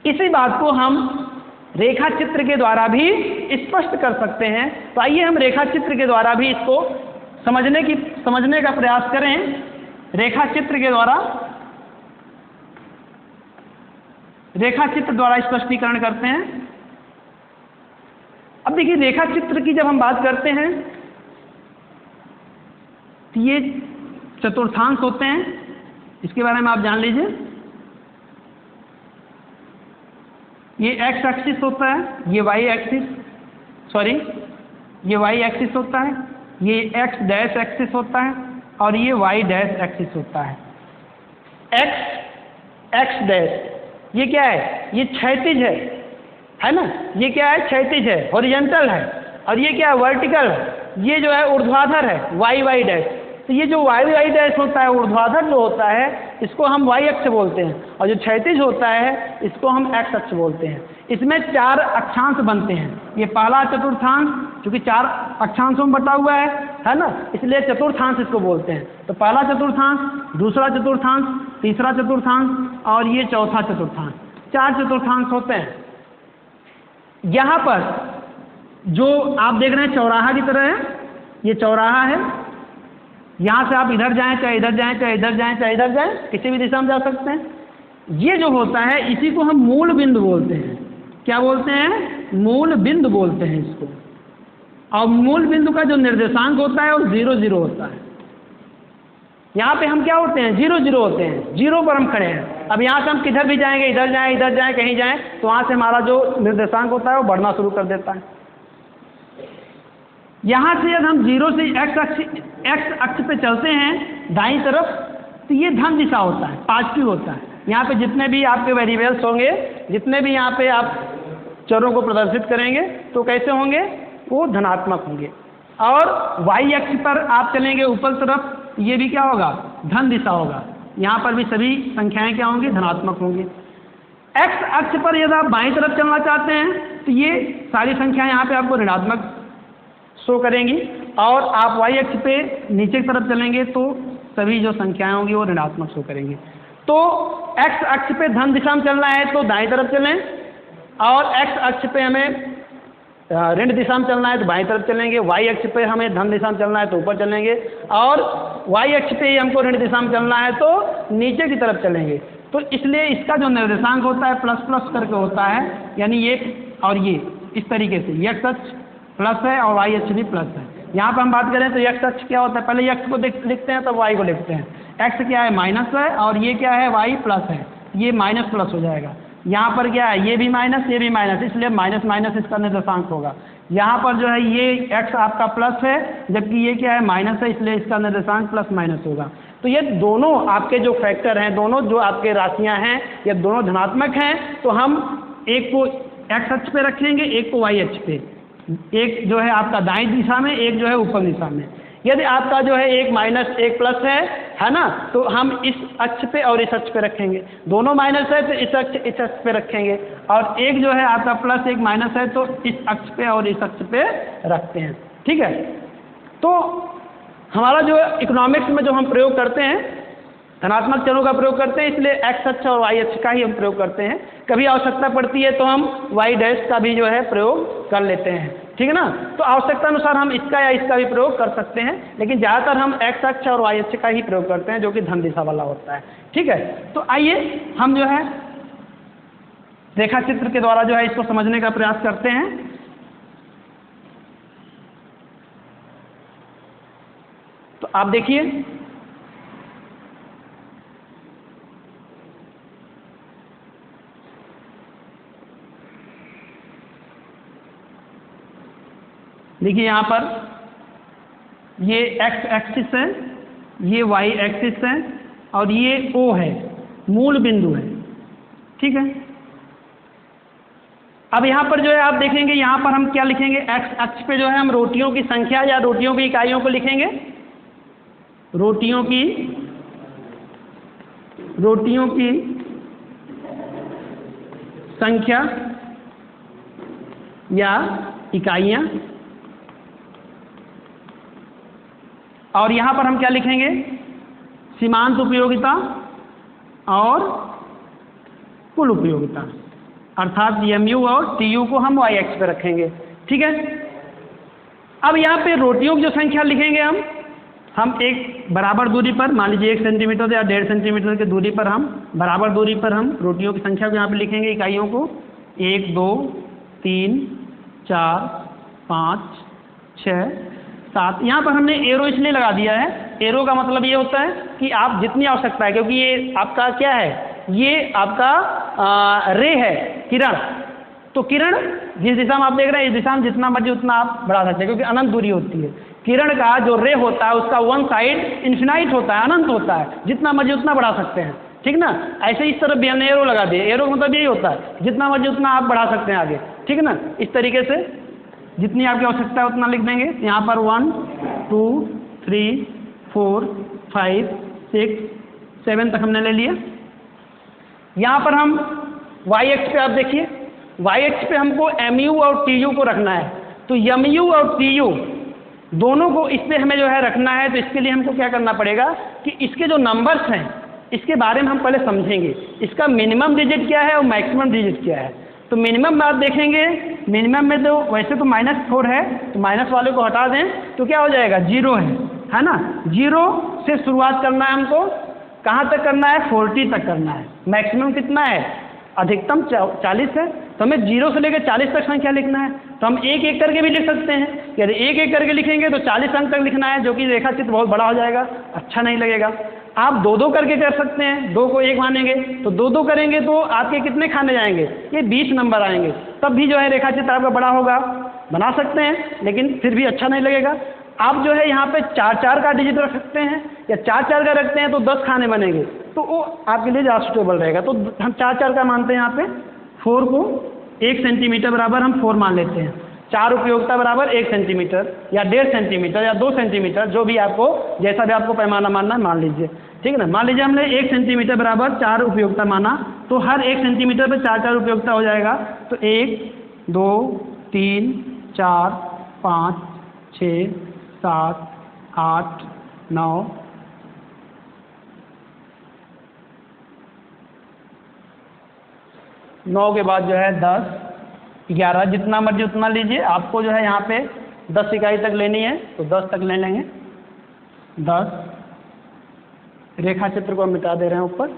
इसी बात को हम रेखा चित्र के द्वारा भी स्पष्ट कर सकते हैं। तो आइए हम रेखा चित्र के द्वारा भी इसको समझने का प्रयास करें। रेखा चित्र के द्वारा, रेखा चित्र द्वारा स्पष्टीकरण करते हैं। अब देखिए रेखा चित्र की जब हम बात करते हैं तो ये चतुर्थांश होते हैं, इसके बारे में आप जान लीजिए। ये x एक्सिस होता है, ये y एक्सिस, सॉरी ये y एक्सिस होता है, ये x डैश एक्सिस होता है और ये y डैश एक्सिस होता है। x डैश ये क्या है, ये क्षैतिज है ना, ये क्या है, क्षैतिज है, हॉरिजॉन्टल है। और ये क्या है, वर्टिकल है, ये जो है ऊर्ध्वाधर है, y डैश। तो ये जो y डैश होता है, ऊर्ध्वाधर जो होता है, इसको हम y अक्ष बोलते हैं, और जो क्षैतिज होता है इसको हम x अक्ष बोलते हैं। इसमें 4 अक्षांश बनते हैं। ये पहला चतुर्थांश, क्योंकि 4 अक्षांशों में बटा हुआ है ना, इसलिए चतुर्थांश इसको बोलते हैं। तो पहला चतुर्थांश, दूसरा चतुर्थांश, तीसरा चतुर्थांश और ये चौथा चतुर्थांश, 4 चतुर्थांश होते हैं। यहाँ पर जो आप देख रहे हैं चौराहा की तरह है, ये चौराहा है। यहाँ से आप इधर जाएं, चाहे इधर जाएं, चाहे इधर जाएं, चाहे इधर जाएं, किसी भी दिशा में जा सकते हैं। ये जो होता है इसी को हम मूल बिंदु बोलते हैं। क्या बोलते हैं? मूल बिंदु बोलते हैं इसको। और मूल बिंदु का जो निर्देशांक होता है वो 0 0 होता है। यहाँ पे हम क्या होते हैं? 0 0 होते हैं, 0 पर हम खड़े हैं। अब यहाँ से हम किधर भी जाएंगे, इधर जाएं, इधर जाएं, कहीं जाएं, तो वहाँ से हमारा जो निर्देशांक होता है वो बढ़ना शुरू कर देता है। यहाँ से यदि हम 0 से x अक्ष पे चलते हैं दाईं तरफ, तो ये धन दिशा होता है, पॉजिटिव होता है। यहाँ पे जितने भी आपके वेरिएबल्स होंगे, जितने भी यहाँ पे आप चरों को प्रदर्शित करेंगे, तो कैसे होंगे? वो धनात्मक होंगे। और y अक्ष पर आप चलेंगे ऊपर तरफ, ये भी क्या होगा? धन दिशा होगा। यहाँ पर भी सभी संख्याएं क्या होंगी? धनात्मक होंगी। x अक्ष पर यदि आप बाईं तरफ चलना चाहते हैं, तो ये सारी संख्याएं यहाँ पे आपको ऋणात्मक शो करेंगी। और आप y अक्ष पे नीचे की तरफ चलेंगे तो सभी जो संख्याएं होंगी वो ऋणात्मक शो करेंगी। तो x अक्ष पे धन दिशा में चलना है तो दाईं तरफ चलें, और x अक्ष पे हमें ऋण दिशा में चलना है तो बाईं तरफ चलेंगे। y अक्ष पे हमें धन दिशा में चलना है तो ऊपर चलेंगे, और y अक्ष पे हमको ऋण दिशा में चलना है तो नीचे की तरफ चलेंगे। तो इसलिए इसका जो निर्देशांक होता है प्लस प्लस करके होता है, यानी ये और ये इस तरीके से x अक्ष प्लस है और y अक्ष भी प्लस है। यहाँ पर हम बात करें तो x अक्ष क्या होता है? पहले x को लिखते हैं तब y को लिखते हैं। x क्या है? माइनस है, और ये क्या है? y प्लस है। ये माइनस प्लस हो जाएगा। यहाँ पर क्या है? ये भी माइनस, ये भी माइनस, इसलिए माइनस माइनस इसका निर्देशांक होगा। यहाँ पर जो है ये x आपका प्लस है, जबकि ये क्या है? माइनस है, इसलिए इसका निर्देशांक प्लस माइनस होगा। तो ये दोनों आपके जो फैक्टर हैं, दोनों जो आपके राशियाँ हैं, ये दोनों धनात्मक हैं। तो हम एक को x अक्ष पे रखेंगे, एक को y अक्ष पे। एक जो है आपका दाईं दिशा में, एक जो है ऊपर दिशा में। यदि आपका जो है एक माइनस एक प्लस है ना, तो हम इस अक्ष पे और इस अक्ष पे रखेंगे। दोनों माइनस है तो इस अक्ष पे रखेंगे, और एक जो है आपका प्लस एक माइनस है तो इस अक्ष पे और इस अक्ष पे रखते हैं। ठीक है। तो हमारा जो इकोनॉमिक्स में जो हम प्रयोग करते हैं, धनात्मक चरों का प्रयोग करते हैं, इसलिए x अक्ष और y अक्ष का ही हम प्रयोग करते हैं। कभी आवश्यकता पड़ती है तो हम y डैश का भी जो है प्रयोग कर लेते हैं। ठीक है ना। तो आवश्यकता अनुसार हम इसका या इसका भी प्रयोग कर सकते हैं, लेकिन ज़्यादातर हम x अक्ष और y अक्ष का ही प्रयोग करते हैं, जो कि धन दिशा वाला होता है। ठीक है। तो आइए हम जो है रेखा चित्र के द्वारा जो है इसको समझने का प्रयास करते हैं। तो आप देखिए, देखिए यहाँ पर ये x एक्सिस है, ये y एक्सिस है, और ये O है, मूल बिंदु है। ठीक है। अब यहाँ पर जो है आप देखेंगे, यहाँ पर हम क्या लिखेंगे? x अक्ष पे जो है हम रोटियों की संख्या या रोटियों की इकाइयों को लिखेंगे। रोटियों की संख्या या इकाइयाँ, और यहाँ पर हम क्या लिखेंगे? सीमांत उपयोगिता और कुल उपयोगिता, अर्थात mu और tu को हम y अक्ष पर रखेंगे। ठीक है। अब यहाँ पे रोटियों की जो संख्या लिखेंगे हम एक बराबर दूरी पर, मान लीजिए 1 सेंटीमीटर या 1.5 सेंटीमीटर की दूरी पर, हम बराबर दूरी पर हम रोटियों की संख्या को यहाँ पे लिखेंगे, इकाइयों को 1 2 3 4 5 6 7। यहाँ पर हमने एरो इसलिए लगा दिया है, एरो का मतलब ये होता है कि आप जितनी आवश्यकता है, क्योंकि ये आपका क्या है? ये आपका रे है, किरण। तो किरण जिस दिशा में आप देख रहे हैं, इस दिशा में जितना मर्जी उतना आप बढ़ा सकते हैं, क्योंकि अनंत दूरी होती है। किरण का जो रे होता है उसका वन साइड इन्फिनाइट होता है, अनंत होता है, जितना मर्जी उतना बढ़ा सकते हैं। ठीक ना। ऐसे इस तरफ भी हमने एरो लगा दिए। एरो का मतलब यही होता है, जितना मर्जी उतना आप बढ़ा सकते हैं आगे। ठीक है ना। इस तरीके से जितनी आपकी आवश्यकता है उतना लिख देंगे। यहाँ पर 1 2 3 4 5 6 7 तक हमने ले लिया। यहाँ पर हम y अक्ष पे आप देखिए, y अक्ष पे हमको mu और tu को रखना है। तो mu और tu दोनों को इस पे हमें जो है रखना है। तो इसके लिए हमको क्या करना पड़ेगा कि इसके जो नंबर्स हैं इसके बारे में हम पहले समझेंगे। इसका मिनिमम डिजिट क्या है और मैक्सिमम डिजिट क्या है। तो मिनिमम में आप देखेंगे, मिनिमम में तो वैसे तो -4 है, तो माइनस वाले को हटा दें तो क्या हो जाएगा, 0 है ना। 0 से शुरुआत करना है हमको, कहाँ तक करना है, 40 तक करना है। मैक्सिमम कितना है, अधिकतम 40 है, तो हमें 0 से लेकर 40 तक संख्या लिखना है। तो हम एक एक करके भी लिख सकते हैं, यदि एक एक करके लिखेंगे तो 40 अंक तक लिखना है, जो कि रेखा चित्र बहुत बड़ा हो जाएगा, अच्छा नहीं लगेगा। आप 2-2 करके कर सकते हैं, 2 को 1 मानेंगे तो 2-2 करेंगे तो आपके कितने खाने जाएंगे, ये 20 नंबर आएंगे, तब भी जो है रेखा चित्र आपका बड़ा होगा। बना सकते हैं लेकिन फिर भी अच्छा नहीं लगेगा। आप जो है यहाँ पे 4-4 का डिजिट रख सकते हैं, या 4-4 का रखते हैं तो 10 खाने बनेंगे, तो वो आपके लिए ज़्यादा सूटेबल रहेगा। तो हम 4-4 का मानते हैं, यहाँ पे 4 को 1 सेंटीमीटर बराबर हम 4 मान लेते हैं। 4 उपयोगिता बराबर 1 सेंटीमीटर या 1.5 सेंटीमीटर या 2 सेंटीमीटर, जो भी आपको, जैसा भी आपको पैमाना मानना है मान लीजिए, ठीक है ना। मान लीजिए हमने 1 सेंटीमीटर बराबर 4 उपयोगिता माना, तो हर 1 सेंटीमीटर पर 4-4 उपयोगिता हो जाएगा। तो 1, 2, 3, 4, 5, 6, 7, 8, 9, 9 के बाद जो है 10, 11, जितना मर्जी उतना लीजिए। आपको जो है यहाँ पे 10 इकाई तक लेनी है तो 10 तक ले लेंगे। 10, रेखा चित्र को मिटा दे रहे हैं ऊपर।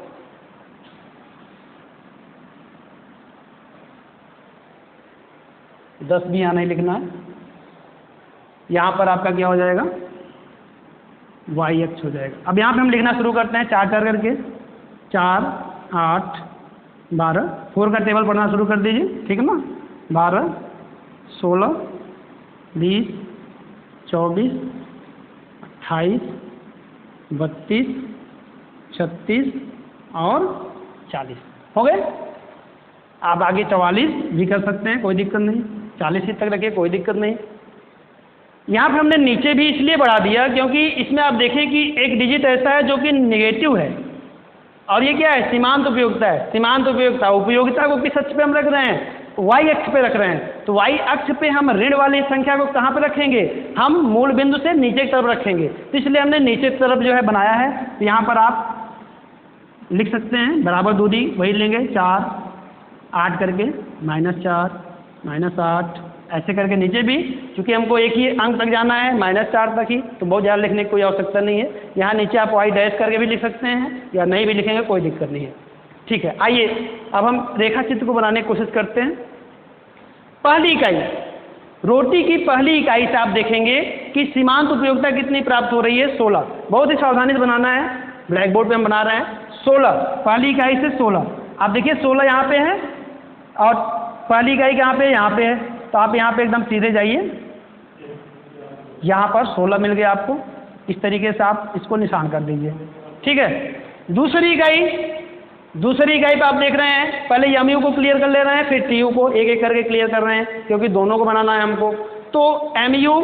10 भी यहाँ नहीं लिखना है। यहाँ पर आपका क्या हो जाएगा, y अक्ष हो जाएगा। अब यहाँ पे हम लिखना शुरू करते हैं 4-4 करके। 4, 8, 12, 4 का टेबल पढ़ना शुरू कर दीजिए, ठीक है ना। 12, 16, 20, 24, 28, 32, 36 और 40 हो गए। आप आगे 44 भी कर सकते हैं, कोई दिक्कत नहीं। 40 ही तक रखिए, कोई दिक्कत नहीं। यहाँ पे हमने नीचे भी इसलिए बढ़ा दिया क्योंकि इसमें आप देखें कि एक डिजिट ऐसा है जो कि नेगेटिव है, और ये क्या है, सीमांत उपयोगिता है। सीमांत उपयोगिता, उपयोगिता को किस अक्ष पे हम रख रहे हैं, y अक्ष पे रख रहे हैं। तो y अक्ष पे हम ऋण वाली संख्या को कहाँ पे रखेंगे, हम मूल बिंदु से नीचे की तरफ रखेंगे, तो इसलिए हमने नीचे की तरफ जो है बनाया है। तो यहाँ पर आप लिख सकते हैं बराबर दूरी वही लेंगे, 4, 8 करके, -4, -8, ऐसे करके नीचे भी, क्योंकि हमको एक ही अंक तक जाना है, -4 तक ही, तो बहुत ज़्यादा लिखने की कोई आवश्यकता नहीं है। यहाँ नीचे आप y डैश करके भी लिख सकते हैं, या नहीं भी लिखेंगे कोई दिक्कत नहीं है, ठीक है। आइए अब हम रेखा चित्र को बनाने की कोशिश करते हैं। पहली इकाई, रोटी की पहली इकाई से आप देखेंगे कि सीमांत उपयोगिता कितनी प्राप्त हो रही है, 16। बहुत ही सावधानी से बनाना है, ब्लैक बोर्ड पे हम बना रहे हैं। 16, पहली इकाई से 16। आप देखिए 16 यहाँ पे है, और पहली इकाई कहाँ पे है, यहाँ पे है। तो आप यहाँ पे एकदम सीधे जाइए, यहाँ पर 16 मिल गया आपको। इस तरीके से आप इसको निशान कर दीजिए, ठीक है। दूसरी इकाई पे आप देख रहे हैं, पहले MU को क्लियर कर ले रहे हैं, फिर TU को एक एक करके क्लियर कर रहे हैं, क्योंकि दोनों को बनाना है हमको। तो MU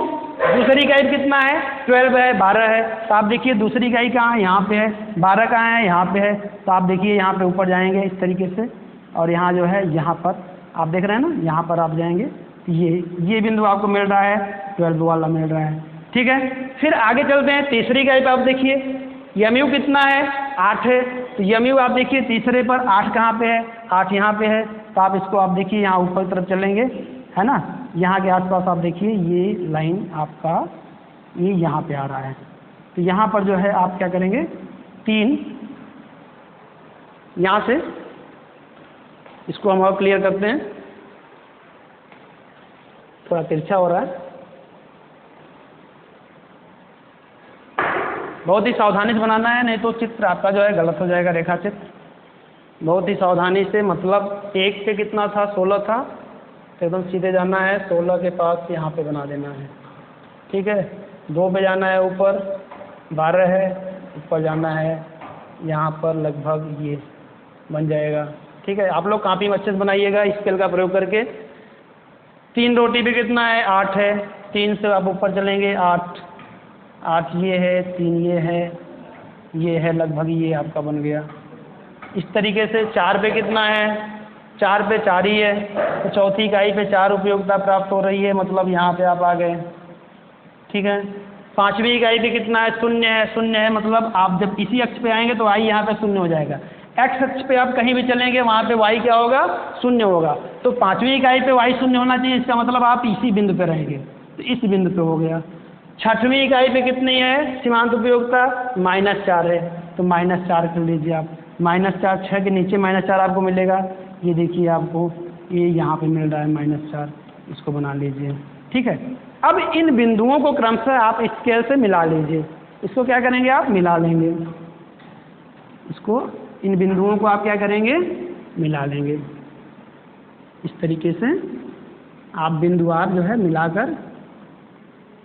दूसरी इकाई कितना है, 12 है, 12 है। तो आप देखिए दूसरी इकाई कहाँ है, यहाँ पे है। 12 कहाँ है, यहाँ पे है। तो आप देखिए यहाँ पे ऊपर जाएंगे इस तरीके से, और यहाँ जो है, यहाँ पर आप देख रहे हैं ना, यहाँ पर आप जाएंगे, ये बिंदु आपको मिल रहा है, 12 वाला मिल रहा है, ठीक है। फिर आगे चलते हैं, तीसरी इकाई पे आप देखिए MU कितना है, 8 है। तो MU आप देखिए तीसरे पर 8 कहाँ पे है, 8 यहाँ पे है। तो आप इसको आप देखिए यहाँ ऊपर की तरफ चलेंगे, है ना, यहाँ के आसपास आप देखिए ये लाइन आपका ये यहाँ पे आ रहा है। तो यहाँ पर जो है आप क्या करेंगे, 3 यहाँ से इसको हम और क्लियर करते हैं, थोड़ा तिरछा हो रहा है। बहुत ही सावधानी से बनाना है, नहीं तो चित्र आपका जो है गलत हो जाएगा, रेखा चित्र। बहुत ही सावधानी से, मतलब 1 पे कितना था, 16 था, तो एकदम सीधे जाना है, 16 के पास यहाँ पे बना देना है, ठीक है। 2 पे जाना है ऊपर, 12 है, ऊपर जाना है, यहाँ पर लगभग ये बन जाएगा, ठीक है। आप लोग कापी में अच्छे से बनाइएगा स्केल का प्रयोग करके। 3 रोटी पे कितना है, 8 है। 3 से आप ऊपर चलेंगे, 8 ये है, 3 ये है लगभग, ये आपका बन गया। इस तरीके से 4 पे कितना है, 4 पे 4 ही है। तो चौथी इकाई पे 4 उपयोगिता प्राप्त हो रही है, मतलब यहाँ पे आप आ गए, ठीक है। 5वीं इकाई पे कितना है, 0 है, 0 है, मतलब आप जब इसी अक्ष पे आएंगे तो आई यहाँ पे 0 हो जाएगा। एक्स अक्ष पे आप कहीं भी चलेंगे वहाँ पे y क्या होगा, शून्य होगा। तो 5वीं इकाई पे y शून्य होना चाहिए, इसका मतलब आप इसी बिंदु पे रहेंगे, तो इस बिंदु पे हो गया। 6वीं इकाई पे कितनी है सीमांत उपयोगिता, -4 है, तो -4 कर लीजिए आप। -4, 6 के नीचे -4 आपको मिलेगा, ये देखिए आपको ये यहाँ पे मिल रहा है -4, इसको बना लीजिए, ठीक है। अब इन बिंदुओं को क्रमशः आप स्केल से मिला लीजिए। इसको क्या करेंगे आप, मिला लेंगे, इसको इन बिंदुओं को आप क्या करेंगे, मिला लेंगे। इस तरीके से आप बिंदुवार जो है मिलाकर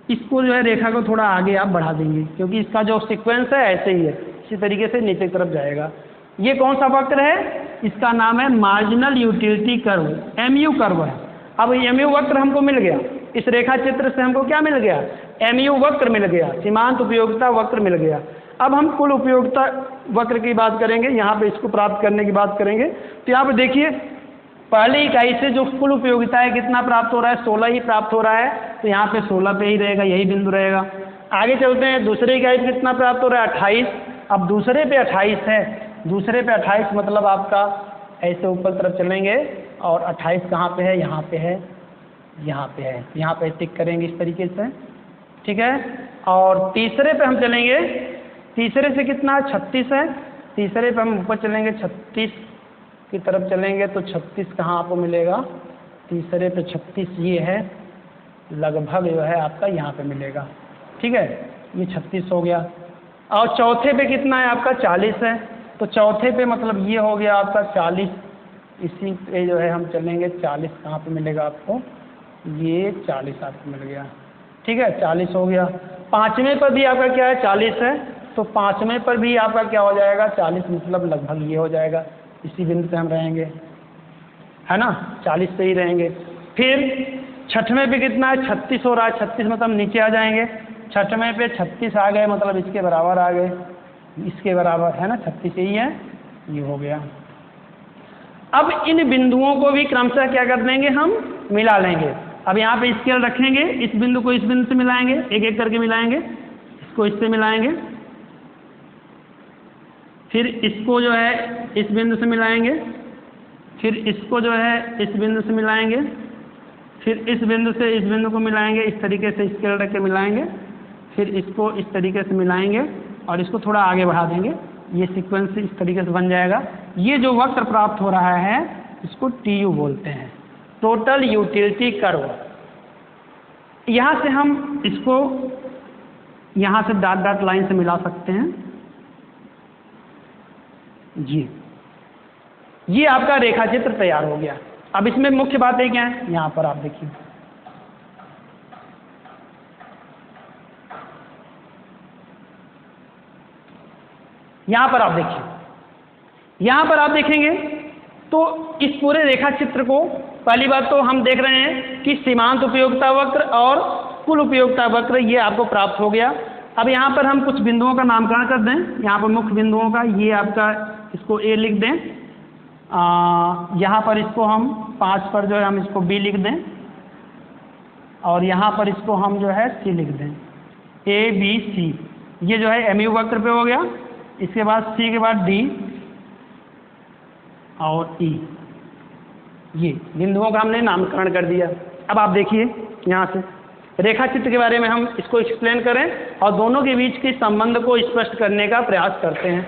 इसको जो है रेखा को थोड़ा आगे आप बढ़ा देंगे, क्योंकि इसका जो सीक्वेंस है ऐसे ही है, इसी तरीके से नीचे की तरफ जाएगा। ये कौन सा वक्र है, इसका नाम है marginal utility curve, MU curve है। अब MU वक्र हमको मिल गया, इस रेखा चित्र से हमको क्या मिल गया, MU वक्र मिल गया, सीमांत उपयोगिता वक्र मिल गया। अब हम कुल उपयोगिता वक्र की बात करेंगे, यहाँ पे इसको प्राप्त करने की बात करेंगे। तो यहाँ पे देखिए पहली इकाई से जो कुल उपयोगिता है कितना प्राप्त हो रहा है, 16 ही प्राप्त हो रहा है, तो यहाँ पे 16 पे ही रहेगा, यही बिंदु रहेगा। आगे चलते हैं, दूसरे इकाई पे कितना प्राप्त हो रहा है, 28। अब दूसरे पे 28 है, दूसरे पे 28 मतलब आपका ऐसे ऊपर तरफ चलेंगे और 28 कहाँ पे है, यहाँ पे है, यहाँ पे है, यहाँ पे टिक करेंगे इस तरीके से, ठीक है। और तीसरे पे हम चलेंगे, तीसरे से कितना 36 है, तीसरे पे हम ऊपर चलेंगे 36 की तरफ चलेंगे तो 36 कहाँ आपको मिलेगा, तीसरे पे 36 ये है, लगभग जो है आपका यहाँ पे मिलेगा, ठीक है, ये 36 हो गया। और चौथे पे कितना है आपका 40 है, तो चौथे पे मतलब ये हो गया आपका 40, इसी पे जो है हम चलेंगे 40 कहाँ पे मिलेगा आपको, ये 40 आपको मिल गया, ठीक है, 40 हो गया। 5वें पर भी आपका क्या है 40 है, तो 5वें पर भी आपका क्या हो जाएगा 40, मतलब लगभग ये हो जाएगा, इसी बिंदु पे हम रहेंगे, है ना, 40 पे ही रहेंगे। फिर 6वें पे कितना है 36 हो रहा है, 36 मतलब नीचे आ जाएंगे, 6वें पे 36 आ गए, मतलब इसके बराबर आ गए, इसके बराबर है ना, 36 यही है, ये हो गया। अब इन बिंदुओं को भी क्रमशः क्या कर देंगे, हम मिला लेंगे। अब यहाँ पे स्केल रखेंगे, इस बिंदु को इस बिंदु से मिलाएंगे, एक एक करके मिलाएंगे, इसको इससे मिलाएंगे, फिर इसको जो है इस बिंदु से मिलाएंगे, फिर इसको जो है इस बिंदु से मिलाएंगे, फिर इस बिंदु से इस बिंदु को मिलाएंगे, इस तरीके से स्केल रख के मिलाएंगे, फिर इसको इस तरीके से मिलाएंगे और इसको थोड़ा आगे बढ़ा देंगे, ये सीक्वेंस इस तरीके से बन जाएगा। ये जो वक्र प्राप्त हो रहा है इसको TU बोलते हैं, टोटल यूटिलिटी कर्व। यहाँ से हम इसको यहाँ से डॉट डॉट लाइन से मिला सकते हैं जी। ये आपका रेखा चित्र तैयार हो गया। अब इसमें मुख्य बातें क्या है, यहाँ पर आप देखिए, यहाँ पर आप देखिए, यहाँ पर आप देखेंगे तो इस पूरे रेखा चित्र को पहली बात तो हम देख रहे हैं कि सीमांत उपयोगिता वक्र और कुल उपयोगिता वक्र ये आपको प्राप्त हो गया। अब यहाँ पर हम कुछ बिंदुओं का नामकरण कर दें, यहाँ पर मुख्य बिंदुओं का, ये आपका इसको A लिख दें, यहाँ पर इसको हम 5 पर जो है हम इसको B लिख दें, और यहाँ पर इसको हम जो है C लिख दें, ABC। ये जो है MU वक्र पे हो गया, इसके बाद C के बाद D और E, ये बिंदुओं का हमने नामकरण कर दिया। अब आप देखिए यहाँ से रेखा चित्र के बारे में हम इसको एक्सप्लेन करें और दोनों के बीच के संबंध को स्पष्ट करने का प्रयास करते हैं।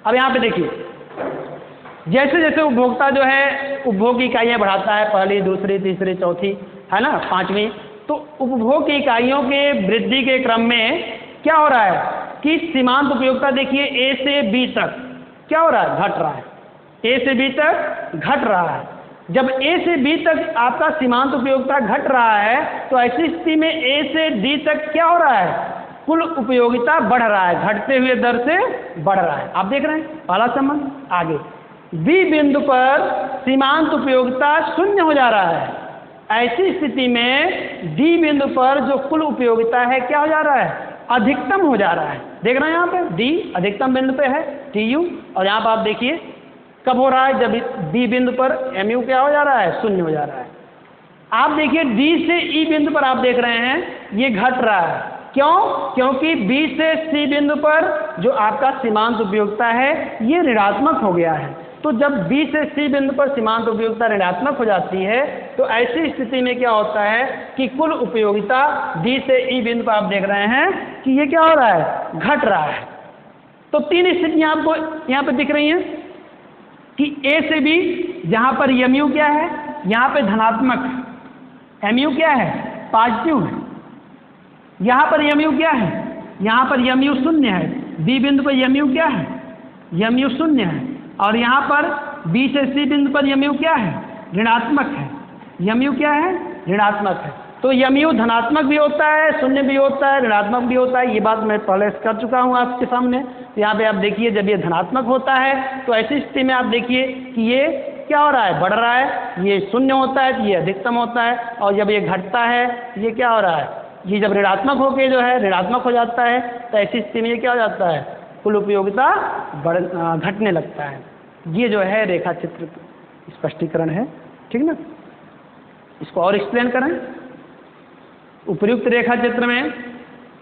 अब यहाँ पे देखिए, जैसे जैसे उपभोक्ता जो है उपभोग की इकाइयाँ बढ़ाता है, पहली, दूसरी, तीसरी, चौथी, है ना, 5वीं, तो उपभोग की इकाइयों के वृद्धि के क्रम में क्या हो रहा है कि सीमांत उपयोगिता देखिए A से B तक क्या हो रहा है, घट रहा है, A से B तक घट रहा है। जब A से B तक आपका सीमांत उपयोगिता घट रहा है तो ऐसी स्थिति में A से D तक क्या हो रहा है, कुल उपयोगिता बढ़ रहा है, घटते हुए दर से बढ़ रहा है। आप देख रहे हैं पहला संबंध। आगे B बिंदु पर सीमांत उपयोगिता शून्य हो जा रहा है, ऐसी स्थिति में D बिंदु पर जो कुल उपयोगिता है क्या हो जा रहा है, अधिकतम हो जा रहा है। देख रहे हैं यहाँ पे D अधिकतम बिंदु पे है TU, और यहाँ पर आप देखिए कब हो रहा है, जब B बिंदु पर MU क्या हो जा रहा है, शून्य हो जा रहा है। आप देखिए D से E बिंदु पर आप देख रहे हैं ये घट रहा है, क्यों? क्योंकि B से C बिंदु पर जो आपका सीमांत उपयोगिता है ये ऋणात्मक हो गया है। तो जब B से C बिंदु पर सीमांत उपयोगिता ऋणात्मक हो जाती है तो ऐसी स्थिति में क्या होता है कि कुल उपयोगिता D से E बिंदु पर आप देख रहे हैं कि ये क्या हो रहा है, घट रहा है। तो तीन स्थितियां आपको यहाँ पे दिख रही हैं कि A से B, जहाँ पर mu क्या है, यहाँ पे धनात्मक, mu क्या है, पॉजिटिव है। यहाँ पर mu क्या है, यहाँ पर mu शून्य है। B बिंदु पर mu क्या है, mu शून्य है। और यहाँ पर B से C बिंदु पर mu क्या है, ऋणात्मक है। mu क्या है, ऋणात्मक है। तो mu धनात्मक भी होता है, शून्य भी होता है, ऋणात्मक भी होता है। ये बात मैं पहले कर चुका हूँ आपके सामने। तो यहाँ पे आप देखिए जब ये धनात्मक होता है तो ऐसी स्थिति में आप देखिए कि ये क्या हो रहा है, बढ़ रहा है। ये शून्य होता है तो ये अधिकतम होता है। और जब ये घटता है ये क्या हो रहा है, ये जब ऋणात्मक होकर जो है ऋणात्मक हो जाता है तो ऐसी स्थिति में ये क्या हो जाता है, कुल उपयोगिता घटने लगता है। ये जो है रेखा चित्र स्पष्टीकरण है, ठीक ना। इसको और एक्सप्लेन करें। उपयुक्त रेखा चित्र में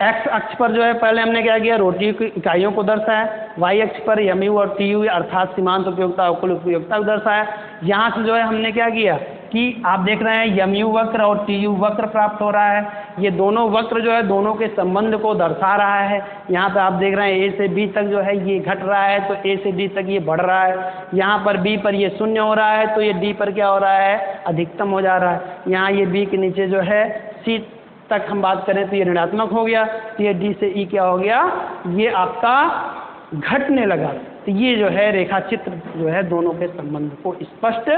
एक्स अक्ष पर जो है पहले हमने क्या किया, रोटी की इकाइयों को दर्शाया। वाई अक्ष पर mu और tu अर्थात सीमांत उपयोगिता और कुल उपयोगिता को दर्शाया। यहाँ से जो है हमने क्या किया कि आप देख रहे हैं mu वक्र और tu वक्र प्राप्त हो रहा है। ये दोनों वक्र जो है दोनों के संबंध को दर्शा रहा है। यहाँ पे आप देख रहे हैं A से B तक जो है ये घट रहा है तो A से D तक ये बढ़ रहा है। यहाँ पर B पर ये शून्य हो रहा है तो ये D पर क्या हो रहा है, अधिकतम हो जा रहा है। यहाँ ये B के नीचे जो है C तक हम बात करें तो ये ऋणात्मक हो गया। तो ये D से E क्या हो गया, ये आपका घटने लगा। तो ये जो है रेखा चित्र जो है दोनों के संबंध को स्पष्ट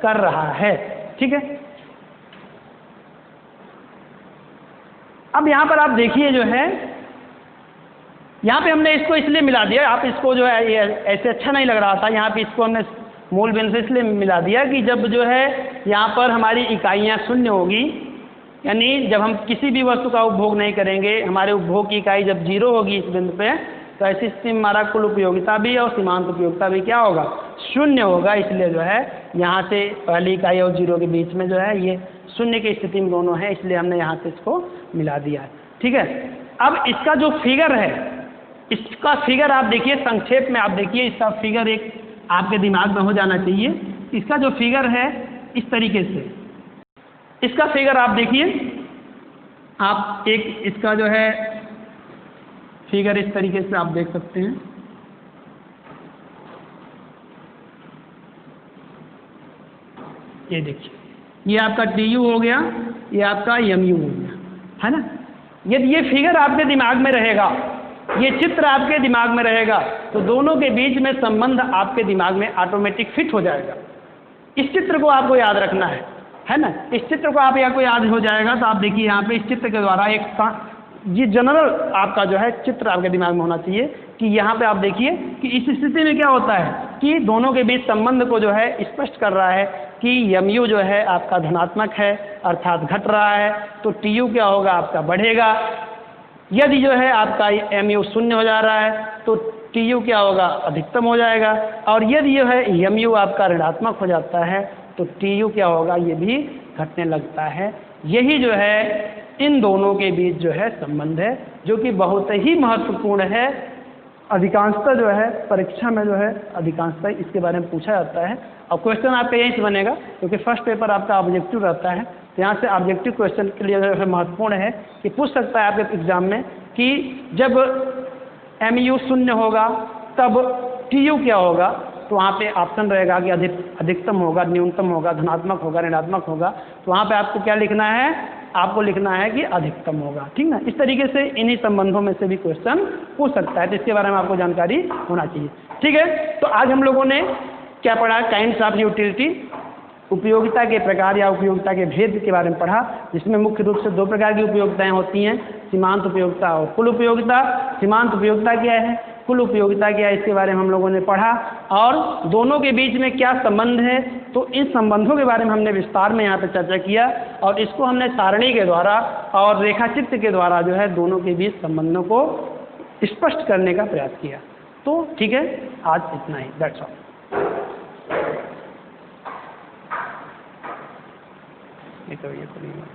कर रहा है, ठीक है। अब यहाँ पर आप देखिए जो है यहाँ पे हमने इसको इसलिए मिला दिया, आप इसको जो है ये ऐसे अच्छा नहीं लग रहा था, यहाँ पे इसको हमने मूल बिंदु से इसलिए मिला दिया कि जब जो है यहाँ पर हमारी इकाइयाँ शून्य होगी, यानी जब हम किसी भी वस्तु का उपभोग नहीं करेंगे, हमारे उपभोग की इकाई जब 0 होगी इस बिंदु पे, तो ऐसी स्थिति में हमारा कुल उपयोगिता भी और सीमांत उपयोगिता भी क्या होगा, शून्य होगा। इसलिए जो है यहाँ से पहली इकाई और 0 के बीच में जो है ये शून्य की स्थिति में दोनों है, इसलिए हमने यहाँ से इसको मिला दिया है, ठीक है। अब इसका जो फिगर है, इसका फिगर आप देखिए संक्षेप में, आप देखिए इसका फिगर एक आपके दिमाग में हो जाना चाहिए। इसका जो फिगर है इस तरीके से, इसका फिगर आप देखिए, आप एक इसका जो है फिगर इस तरीके से आप देख सकते हैं। ये देखिए, ये आपका TU हो गया, ये आपका MU हो गया, है ना। यदि ये फिगर आपके दिमाग में रहेगा, ये चित्र आपके दिमाग में रहेगा, तो दोनों के बीच में संबंध आपके दिमाग में ऑटोमेटिक फिट हो जाएगा। इस चित्र को आपको याद रखना है ना। इस चित्र को आप या कोई याद हो जाएगा तो आप देखिए यहाँ पे इस चित्र के द्वारा एक ये जनरल आपका जो है चित्र आपके दिमाग में होना चाहिए कि यहाँ पे आप देखिए कि इस स्थिति में क्या होता है कि दोनों के बीच संबंध को जो है स्पष्ट कर रहा है कि mu जो है आपका धनात्मक है अर्थात घट रहा है, तो tu क्या होगा, आपका बढ़ेगा। यदि जो है आपका mu शून्य हो जा रहा है तो tu क्या होगा, अधिकतम हो जाएगा। और यदि जो है mu आपका ऋणात्मक हो जाता है तो tu क्या होगा, ये भी घटने लगता है। यही जो है इन दोनों के बीच जो है संबंध है, जो कि बहुत ही महत्वपूर्ण है। अधिकांशतः जो है परीक्षा में जो है अधिकांशतः इसके बारे में पूछा जाता है और क्वेश्चन आपका यहीं से बनेगा, क्योंकि फर्स्ट पेपर आपका ऑब्जेक्टिव रहता है। तो यहाँ से ऑब्जेक्टिव क्वेश्चन के लिए जो है महत्वपूर्ण है कि पूछ सकता है आपके एग्जाम में कि जब mu शून्य होगा तब tu क्या होगा। तो वहाँ पे ऑप्शन रहेगा कि अधिकतम होगा, न्यूनतम होगा, धनात्मक होगा, ऋणात्मक होगा। तो वहाँ पे आपको क्या लिखना है, आपको लिखना है कि अधिकतम होगा, ठीक ना। इस तरीके से इन्हीं संबंधों में से भी क्वेश्चन पूछ सकता है, तो इसके बारे में आपको जानकारी होना चाहिए, ठीक है। तो आज हम लोगों ने क्या पढ़ा, काइंड्स ऑफ यूटिलिटी, उपयोगिता के प्रकार या उपयोगिता के भेद के बारे में पढ़ा, जिसमें मुख्य रूप से 2 प्रकार की उपयोगिताएं होती हैं, सीमांत उपयोगिता और कुल उपयोगिता। सीमांत उपयोगिता क्या है, कुल उपयोगिता क्या है, इसके बारे में हम लोगों ने पढ़ा और दोनों के बीच में क्या संबंध है। तो इन संबंधों के बारे में हमने विस्तार में यहाँ पे चर्चा किया और इसको हमने सारणी के द्वारा और रेखाचित्र के द्वारा जो है दोनों के बीच संबंधों को स्पष्ट करने का प्रयास किया। तो ठीक है, आज इतना ही, दैट्स ऑल। ये तो